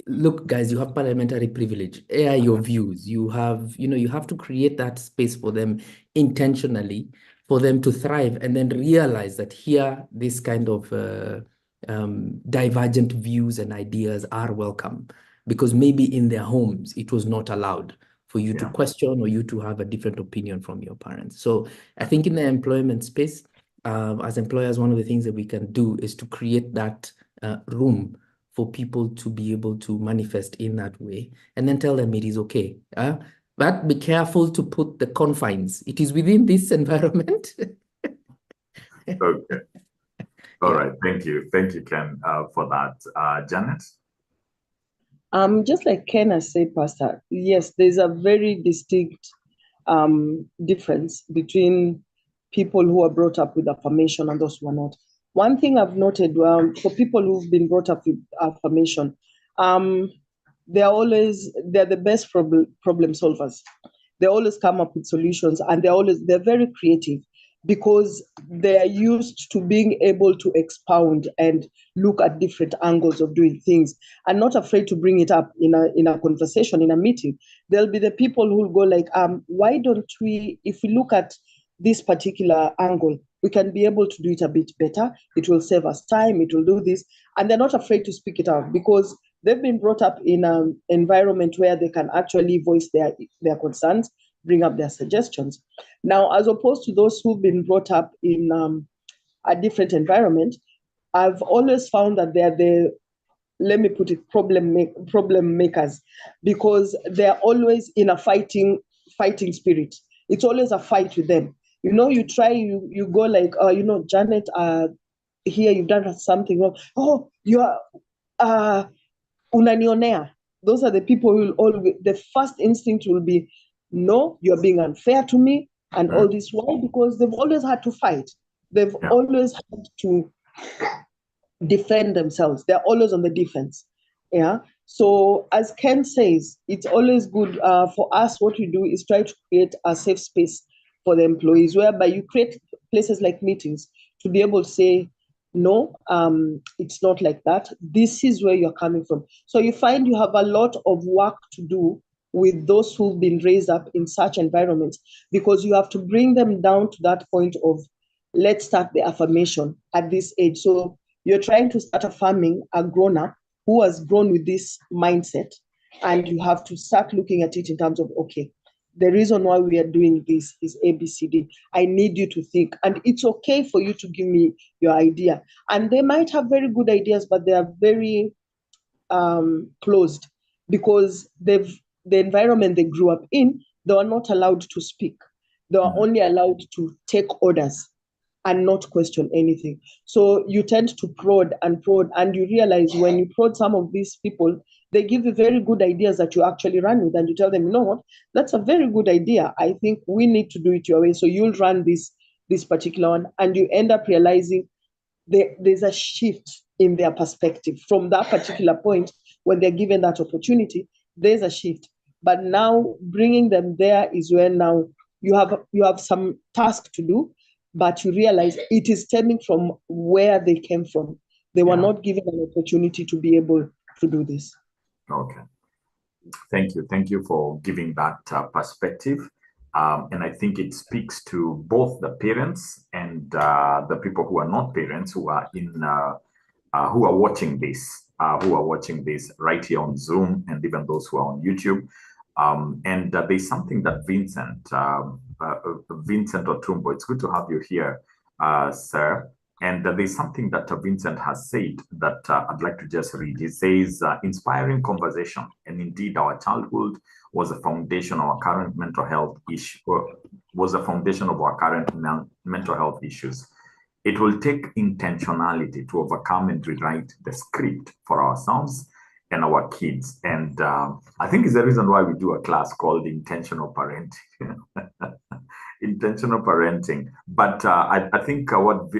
look, guys, you have parliamentary privilege. Air your views. You have to create that space for them intentionally, for them to thrive, and then realize that here, this kind of divergent views and ideas are welcome, because maybe in their homes it was not allowed for you to question or you to have a different opinion from your parents. So I think in the employment space, as employers, one of the things that we can do is to create that room for people to be able to manifest in that way, and then tell them it is okay. But be careful to put the confines. It is within this environment. Okay. All right. Thank you. Thank you, Ken, for that. Janet? Just like Ken has said, Pastor, yes, there's a very distinct difference between people who are brought up with affirmation and those who are not. One thing I've noted, for people who've been brought up with affirmation, they're the best problem solvers. They always come up with solutions, and they're very creative because they're used to being able to expound and look at different angles of doing things, and not afraid to bring it up in a conversation, in a meeting. There'll be the people who'll go like, why don't we, if we look at this particular angle, we can be able to do it a bit better. It will save us time. It will do this. And they're not afraid to speak it out because they've been brought up in an environment where they can actually voice their concerns, bring up their suggestions. Now, as opposed to those who've been brought up in a different environment, I've always found that they're let me put it, problem makers, because they're always in a fighting spirit. It's always a fight with them. You go like, Janet, here you've done something wrong. Oh, you are unanionea. Those are the people who will always, the first instinct will be, no, you're being unfair to me, and all this. Why? Because they've always had to fight. They've always had to defend themselves. They're always on the defense. Yeah. So as Ken says, it's always good for us. What we do is try to create a safe space for the employees, whereby you create places like meetings to be able to say, no, it's not like that. This is where you're coming from. So you find you have a lot of work to do with those who've been raised up in such environments, because you have to bring them down to that point of, let's start the affirmation at this age. So you're trying to start affirming a grown-up who has grown with this mindset, and you have to start looking at it in terms of, okay, the reason why we are doing this is A, B, C, D. I need you to think, and it's okay for you to give me your idea. And they might have very good ideas, but they are very closed, because the environment they grew up in, they are not allowed to speak. They are only allowed to take orders and not question anything. So you tend to prod, and you realize when you prod some of these people, they give you very good ideas that you actually run with, and you tell them, you know what, that's a very good idea. I think we need to do it your way. So you'll run this particular one, and you end up realizing there's a shift in their perspective from that particular point when they're given that opportunity. There's a shift, but now bringing them there is where now you have some task to do, but you realize it is stemming from where they came from. They were not given an opportunity to be able to do this. Okay. Thank you. Thank you for giving that perspective. And I think it speaks to both the parents and the people who are not parents, who are who are watching this right here on Zoom, and even those who are on YouTube. And there's something that Vincent Otumbo, it's good to have you here, sir. And there's something that Vincent has said that I'd like to just read. He says, inspiring conversation. And indeed, our childhood was a foundation of our current mental health issue, was a foundation of our current mental health issues. It will take intentionality to overcome and rewrite the script for ourselves and our kids. And I think it's the reason why we do a class called Intentional Parenting. Intentional parenting. But I think what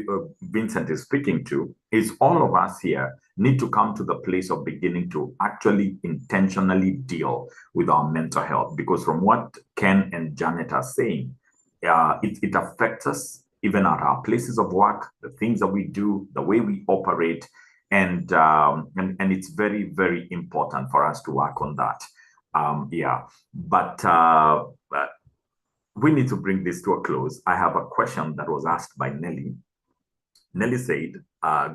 Vincent is speaking to is all of us here need to come to the place of beginning to actually intentionally deal with our mental health. Because from what Ken and Janet are saying, it affects us even at our places of work, the things that we do, the way we operate. And it's very, very important for us to work on that. But we need to bring this to a close. I have a question that was asked by Nelly. Nelly said,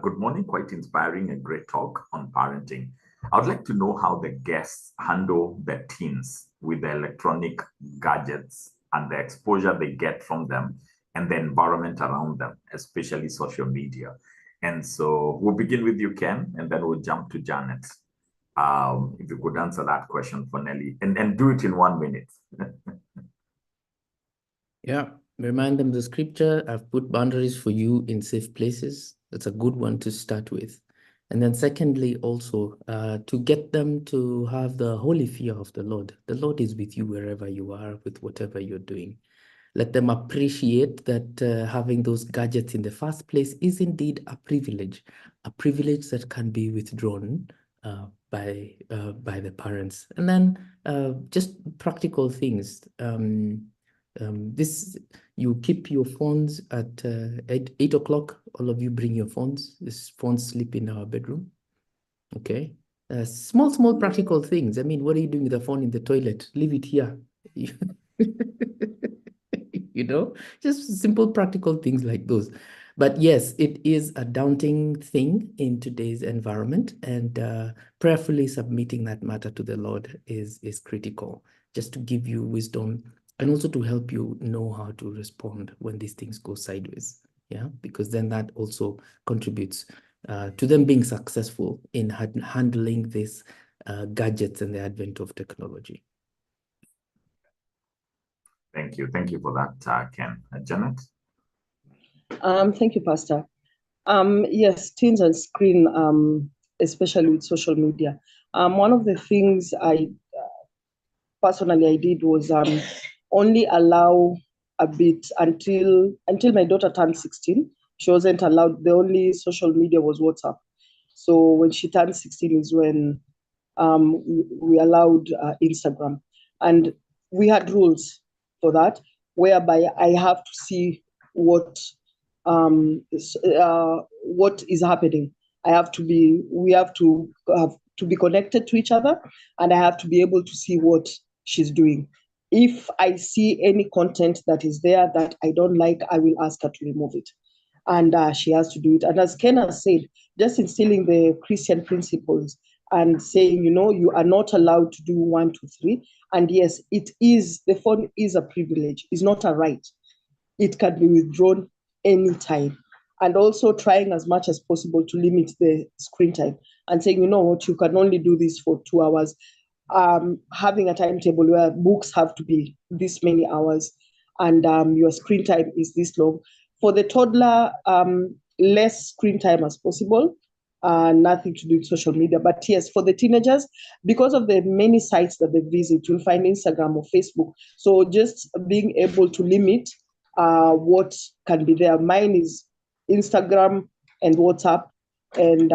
good morning, quite inspiring and great talk on parenting. I would like to know how the guests handle their teens with the electronic gadgets and the exposure they get from them and the environment around them, especially social media. And so we'll begin with you, Ken, and then we'll jump to Janet. If you could answer that question for Nelly, and do it in 1 minute. Yeah, remind them the scripture. I've put boundaries for you in safe places. It's a good one to start with. And then secondly, also to get them to have the holy fear of the Lord. The Lord is with you wherever you are, with whatever you're doing. Let them appreciate that having those gadgets in the first place is indeed a privilege that can be withdrawn by the parents. And then just practical things. You keep your phones at 8 o'clock. All of you bring your phones. This phones sleep in our bedroom. Okay. Small practical things. I mean, what are you doing with the phone in the toilet? Leave it here. You know, just simple practical things like those. But yes, it is a daunting thing in today's environment, and prayerfully submitting that matter to the Lord is critical, just to give you wisdom and also to help you know how to respond when these things go sideways. Yeah, because then that also contributes to them being successful in handling these gadgets and the advent of technology. Thank you. Thank you for that, Ken. Janet? Thank you, Pastor. Yes, teens on screen, especially with social media. One of the things I personally did was only allow a bit until my daughter turned 16. She wasn't allowed. The only social media was WhatsApp. So when she turned 16 is when we allowed Instagram. And we had rules for that, whereby I have to see what is happening. We have to be connected to each other, and I have to be able to see what she's doing. If I see any content that is there that I don't like, I will ask her to remove it. And she has to do it. And as Ken has said, just instilling the Christian principles and saying, you are not allowed to do 1, 2, 3. And yes, the phone is a privilege. It's not a right. It can be withdrawn anytime. And also trying as much as possible to limit the screen time and saying, you know what, you can only do this for 2 hours. Having a timetable where books have to be this many hours and your screen time is this long. For the toddler, less screen time as possible, nothing to do with social media. But yes, for the teenagers, because of the many sites that they visit, you'll find Instagram or Facebook. So just being able to limit what can be there. Mine is Instagram and WhatsApp and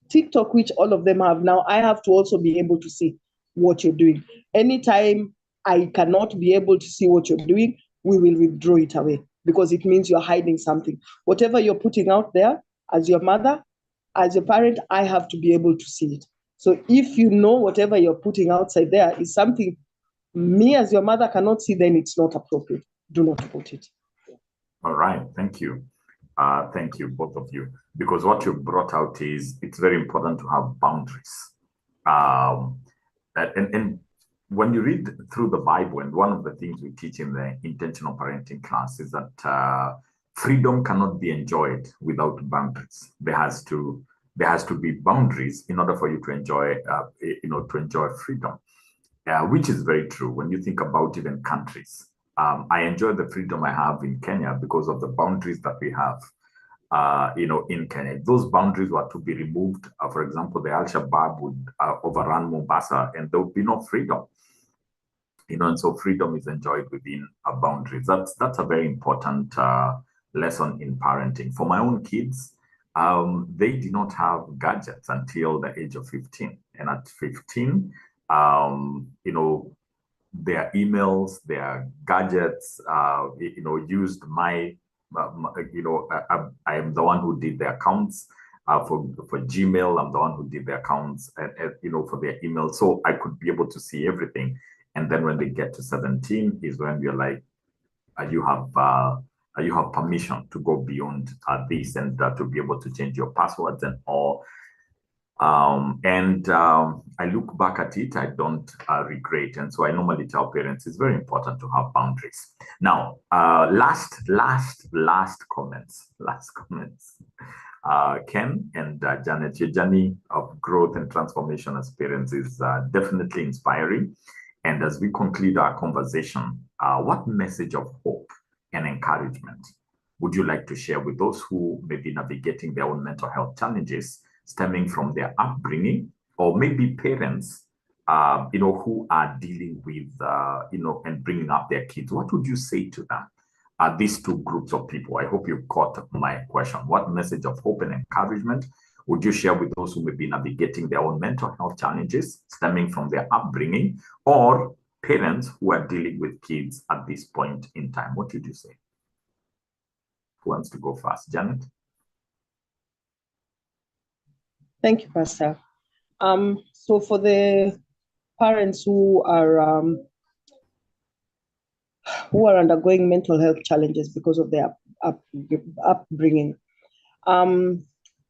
TikTok, which all of them have now. I have to also be able to see what you're doing. Anytime I cannot be able to see what you're doing, we will withdraw it away, because it means you're hiding something. Whatever you're putting out there, as your mother, as a parent, I have to be able to see it. So if you know whatever you're putting outside there is something me as your mother cannot see, then it's not appropriate. Do not put it. All right. Thank you. Thank you, both of you. Because what you brought out is it's very important to have boundaries. And when you read through the Bible, and one of the things we teach in the intentional parenting class is that freedom cannot be enjoyed without boundaries. There has to be boundaries in order for you to enjoy, freedom, which is very true. When you think about even countries, I enjoy the freedom I have in Kenya because of the boundaries that we have. In Kenya, those boundaries were to be removed. For example, the Al-Shabaab would overrun Mombasa, and there would be no freedom. And so freedom is enjoyed within boundaries. That's a very important lesson in parenting. For my own kids, they did not have gadgets until the age of 15, and at 15, their emails, their gadgets, used my. I am the one who did the accounts for Gmail. I'm the one who did the accounts, for their email, so I could be able to see everything. And then when they get to 17, is when we're like, you have permission to go beyond this and to be able to change your passwords and all. I look back at it, I don't regret. And so I normally tell parents it's very important to have boundaries. Now, last comments. Ken and Janet, your journey of growth and transformation as parents is definitely inspiring. And as we conclude our conversation, what message of hope and encouragement would you like to share with those who may be navigating their own mental health challenges stemming from their upbringing, or maybe parents, who are dealing with, and bringing up their kids? What would you say to them? These two groups of people. I hope you caught my question. What message of hope and encouragement would you share with those who may be navigating their own mental health challenges stemming from their upbringing, or parents who are dealing with kids at this point in time? What would you say? Who wants to go first? Janet? Thank you, Pastor. So for the parents who are undergoing mental health challenges because of their upbringing,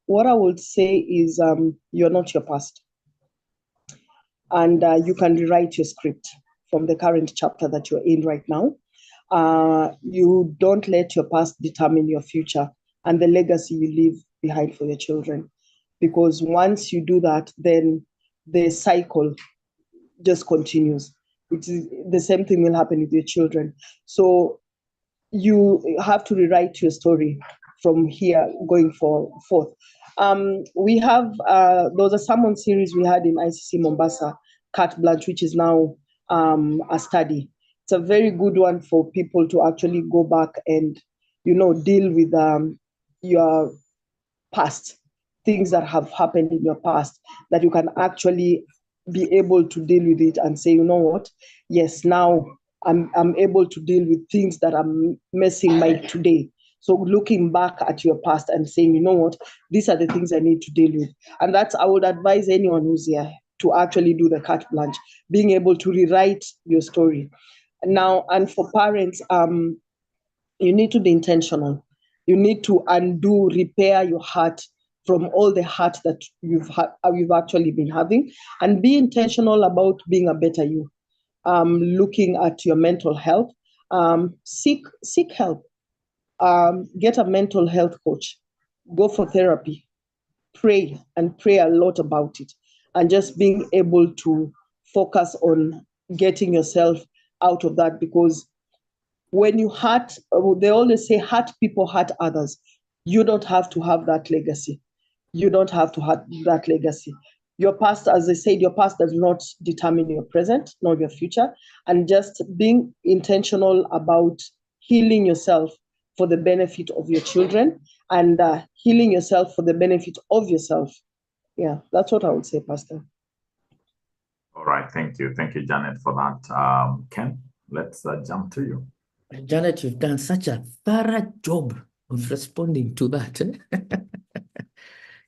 what I would say is you're not your past, and you can rewrite your script from the current chapter that you're in right now. You don't let your past determine your future and the legacy you leave behind for your children, because once you do that, then the cycle just continues. It is the same thing will happen with your children. So you have to rewrite your story from here going forth. We have there was a sermon series we had in ICC Mombasa, Carte Blanche, which is now a study. It's a very good one for people to actually go back and deal with your past, things that have happened in your past, that you can actually be able to deal with it and say, you know what, yes, now I'm able to deal with things that are messing my today. So looking back at your past and saying, you know what, these are the things I need to deal with. And that's, I would advise anyone who's here to actually do the carte blanche, being able to rewrite your story. Now, and for parents, you need to be intentional. You need to repair your heart from all the hurt that you've actually been having, and be intentional about being a better you. Looking at your mental health, seek help. Get a mental health coach. Go for therapy. Pray a lot about it, and just being able to focus on getting yourself out of that, because when you hurt, they always say hurt people hurt others. You don't have to have that legacy. You don't have to have that legacy. Your past, as I said, your past does not determine your present nor your future. And just being intentional about healing yourself for the benefit of your children, and healing yourself for the benefit of yourself. Yeah, that's what I would say, Pastor. All right, thank you. Thank you, Janet, for that. Ken, let's jump to you. Janet, you've done such a thorough job of responding to that.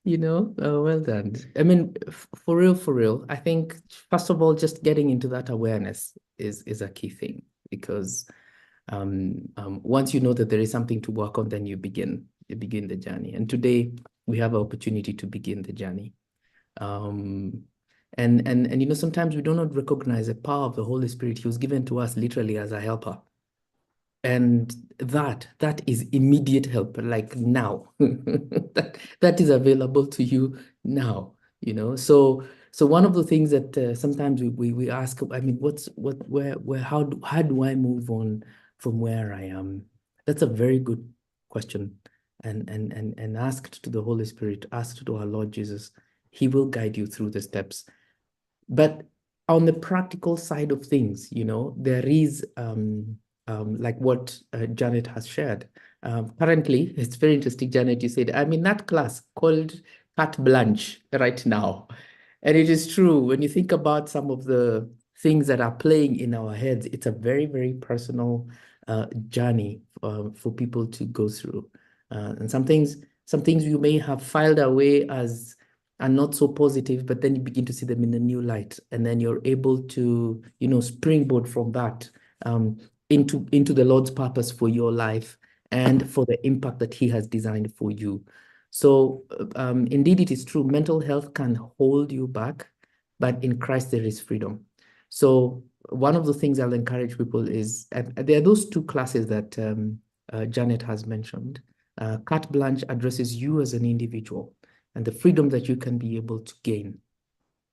Well done. I mean, for real, I think, first of all, just getting into that awareness is a key thing, because once you know that there is something to work on, then you begin the journey. And today we have an opportunity to begin the journey. And sometimes we do not recognize the power of the Holy Spirit. He was given to us literally as a helper. And that is immediate help, like now. that is available to you now, So one of the things that sometimes we ask, I mean, how do I move on from where I am? That's a very good question. And asked to the Holy Spirit, asked to our Lord Jesus. He will guide you through the steps. But on the practical side of things, there is like what Janet has shared. Currently, it's very interesting, Janet, you said, I'm in that class called Carte Blanche right now. And it is true, when you think about some of the things that are playing in our heads, it's a very, very personal journey for people to go through. And some things you may have filed away as are not so positive, but then you begin to see them in a new light. And then you're able to, springboard from that into the Lord's purpose for your life and for the impact that He has designed for you. So indeed, it is true. Mental health can hold you back, but in Christ there is freedom. So one of the things I'll encourage people is, there are those two classes that Janet has mentioned. Carte Blanche addresses you as an individual and the freedom that you can be able to gain.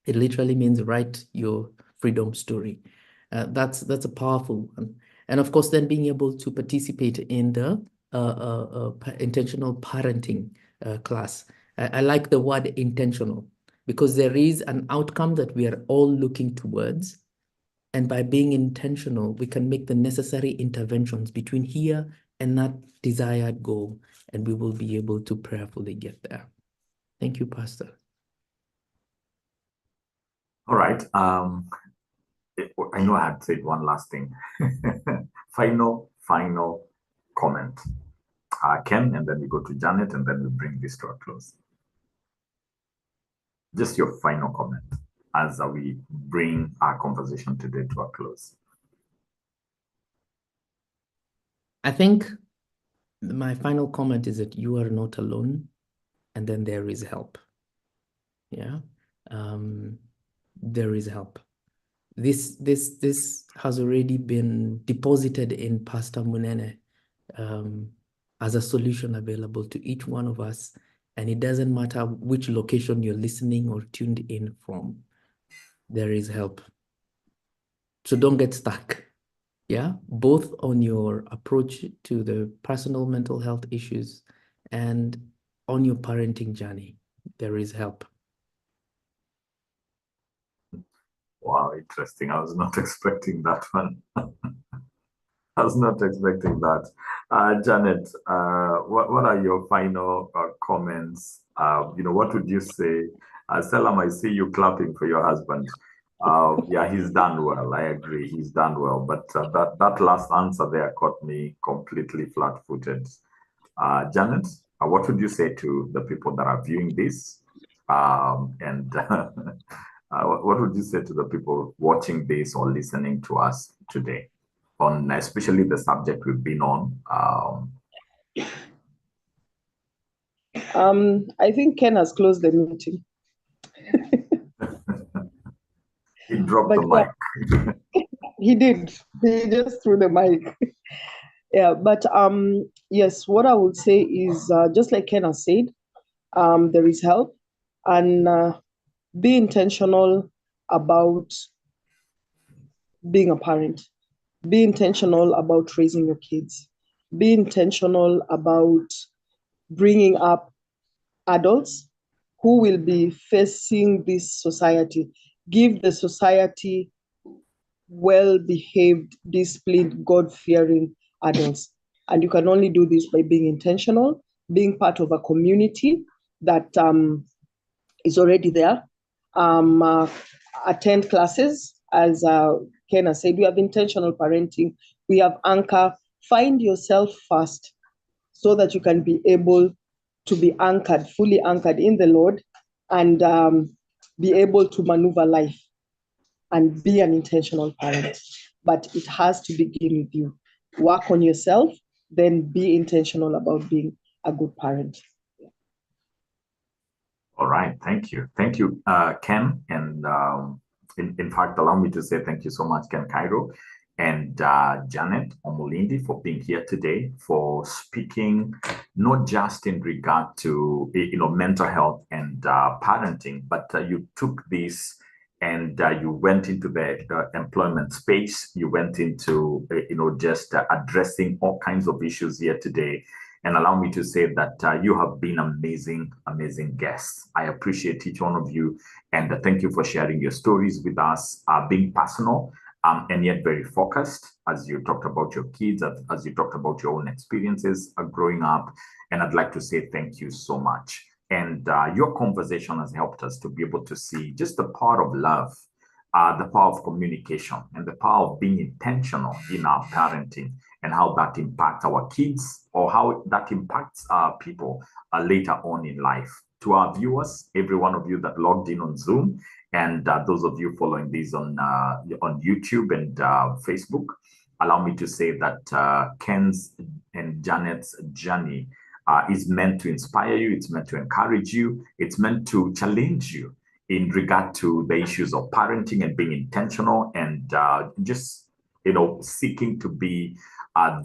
It literally means write your freedom story. That's a powerful one. And of course, then being able to participate in the intentional parenting class. I like the word intentional because there is an outcome that we are all looking towards. And by being intentional, we can make the necessary interventions between here and that desired goal, and we will be able to prayerfully get there. Thank you, Pastor. All right. I know I had said one last thing. Final comment. Ken, and then we go to Janet, and then we bring this to a close. Just your final comment as we bring our conversation today to a close. I think my final comment is that you are not alone, and then there is help. Yeah, there is help. This has already been deposited in Pastor Munene as a solution available to each one of us. And it doesn't matter which location you're listening or tuned in from, there is help. So don't get stuck. Yeah, both on your approach to the personal mental health issues and on your parenting journey, there is help. Wow, interesting. I was not expecting that one. I was not expecting that. Janet, what are your final comments? What would you say? Selam, I see you clapping for your husband. Yeah, he's done well. I agree, he's done well. But that last answer there caught me completely flat-footed. Janet, what would you say to the people that are viewing this? What would you say to the people watching this or listening to us today on especially the subject we've been on? I think Ken has closed the meeting. He dropped the mic. He did. He just threw the mic. Yeah, but yes, what I would say is just like Ken has said, there is help, and be intentional about being a parent. Be intentional about raising your kids. Be intentional about bringing up adults who will be facing this society. Give the society well-behaved, disciplined, God-fearing adults. And you can only do this by being intentional, being part of a community that is already there. Attend classes, as Ken has said. We have intentional parenting. We have anchor. Find yourself first so that you can be able to be anchored, fully anchored in the Lord, and be able to maneuver life and be an intentional parent. But it has to begin with you. Work on yourself, then be intentional about being a good parent. All right, thank you. Thank you, Ken. And in fact, allow me to say thank you so much, Ken Kairu and Janet Omulindi, for being here today, for speaking not just in regard to mental health and parenting, but you took this and you went into the employment space. You went into just addressing all kinds of issues here today. And allow me to say that you have been amazing guests. I appreciate each one of you, and thank you for sharing your stories with us, being personal and yet very focused, as you talked about your kids, as you talked about your own experiences growing up. And I'd like to say thank you so much. And your conversation has helped us to be able to see just the power of love, the power of communication, and the power of being intentional in our parenting, and how that impacts our kids, or how that impacts people later on in life. To our viewers, every one of you that logged in on Zoom, and those of you following these on YouTube and Facebook, allow me to say that Ken's and Janet's journey is meant to inspire you. It's meant to encourage you. It's meant to challenge you in regard to the issues of parenting and being intentional, and just seeking to be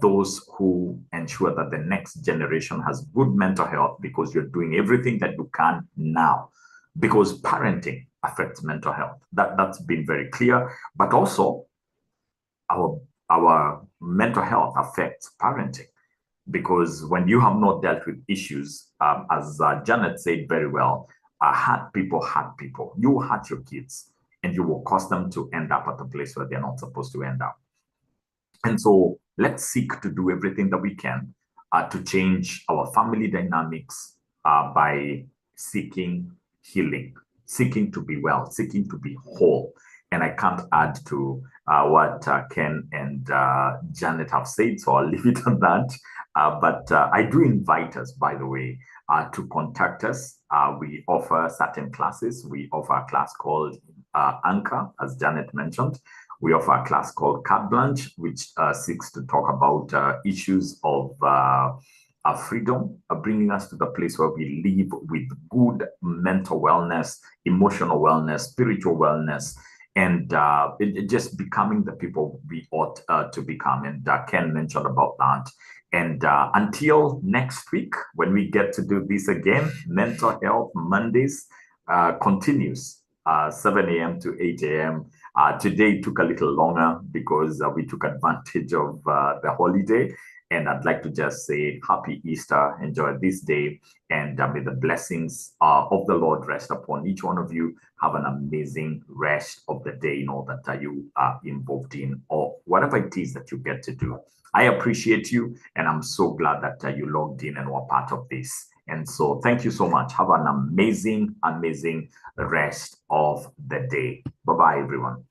those who ensure that the next generation has good mental health, because you're doing everything that you can now, because parenting affects mental health. That's been very clear. But also our mental health affects parenting. Because when you have not dealt with issues, as Janet said very well, hurt people hurt people. You hurt your kids, and you will cause them to end up at a place where they're not supposed to end up. And so let's seek to do everything that we can to change our family dynamics by seeking healing, seeking to be well, seeking to be whole. And I can't add to what Ken and Janet have said, so I'll leave it at that. But I do invite us, by the way, to contact us. We offer certain classes. We offer a class called Anchor, as Janet mentioned. We offer a class called Carte Blanche, which seeks to talk about issues of freedom, bringing us to the place where we live with good mental wellness, emotional wellness, spiritual wellness, and just becoming the people we ought to become. And Ken mentioned about that. And until next week, when we get to do this again, Mental Health Mondays continues 7 a.m. to 8 a.m. Today took a little longer because we took advantage of the holiday. And I'd like to just say happy Easter, enjoy this day, and may the blessings of the Lord rest upon each one of you. Have an amazing rest of the day in all that you are involved in, or whatever it is that you get to do. I appreciate you, and I'm so glad that you logged in and were part of this. And so thank you so much. Have an amazing, amazing rest of the day. Bye-bye, everyone.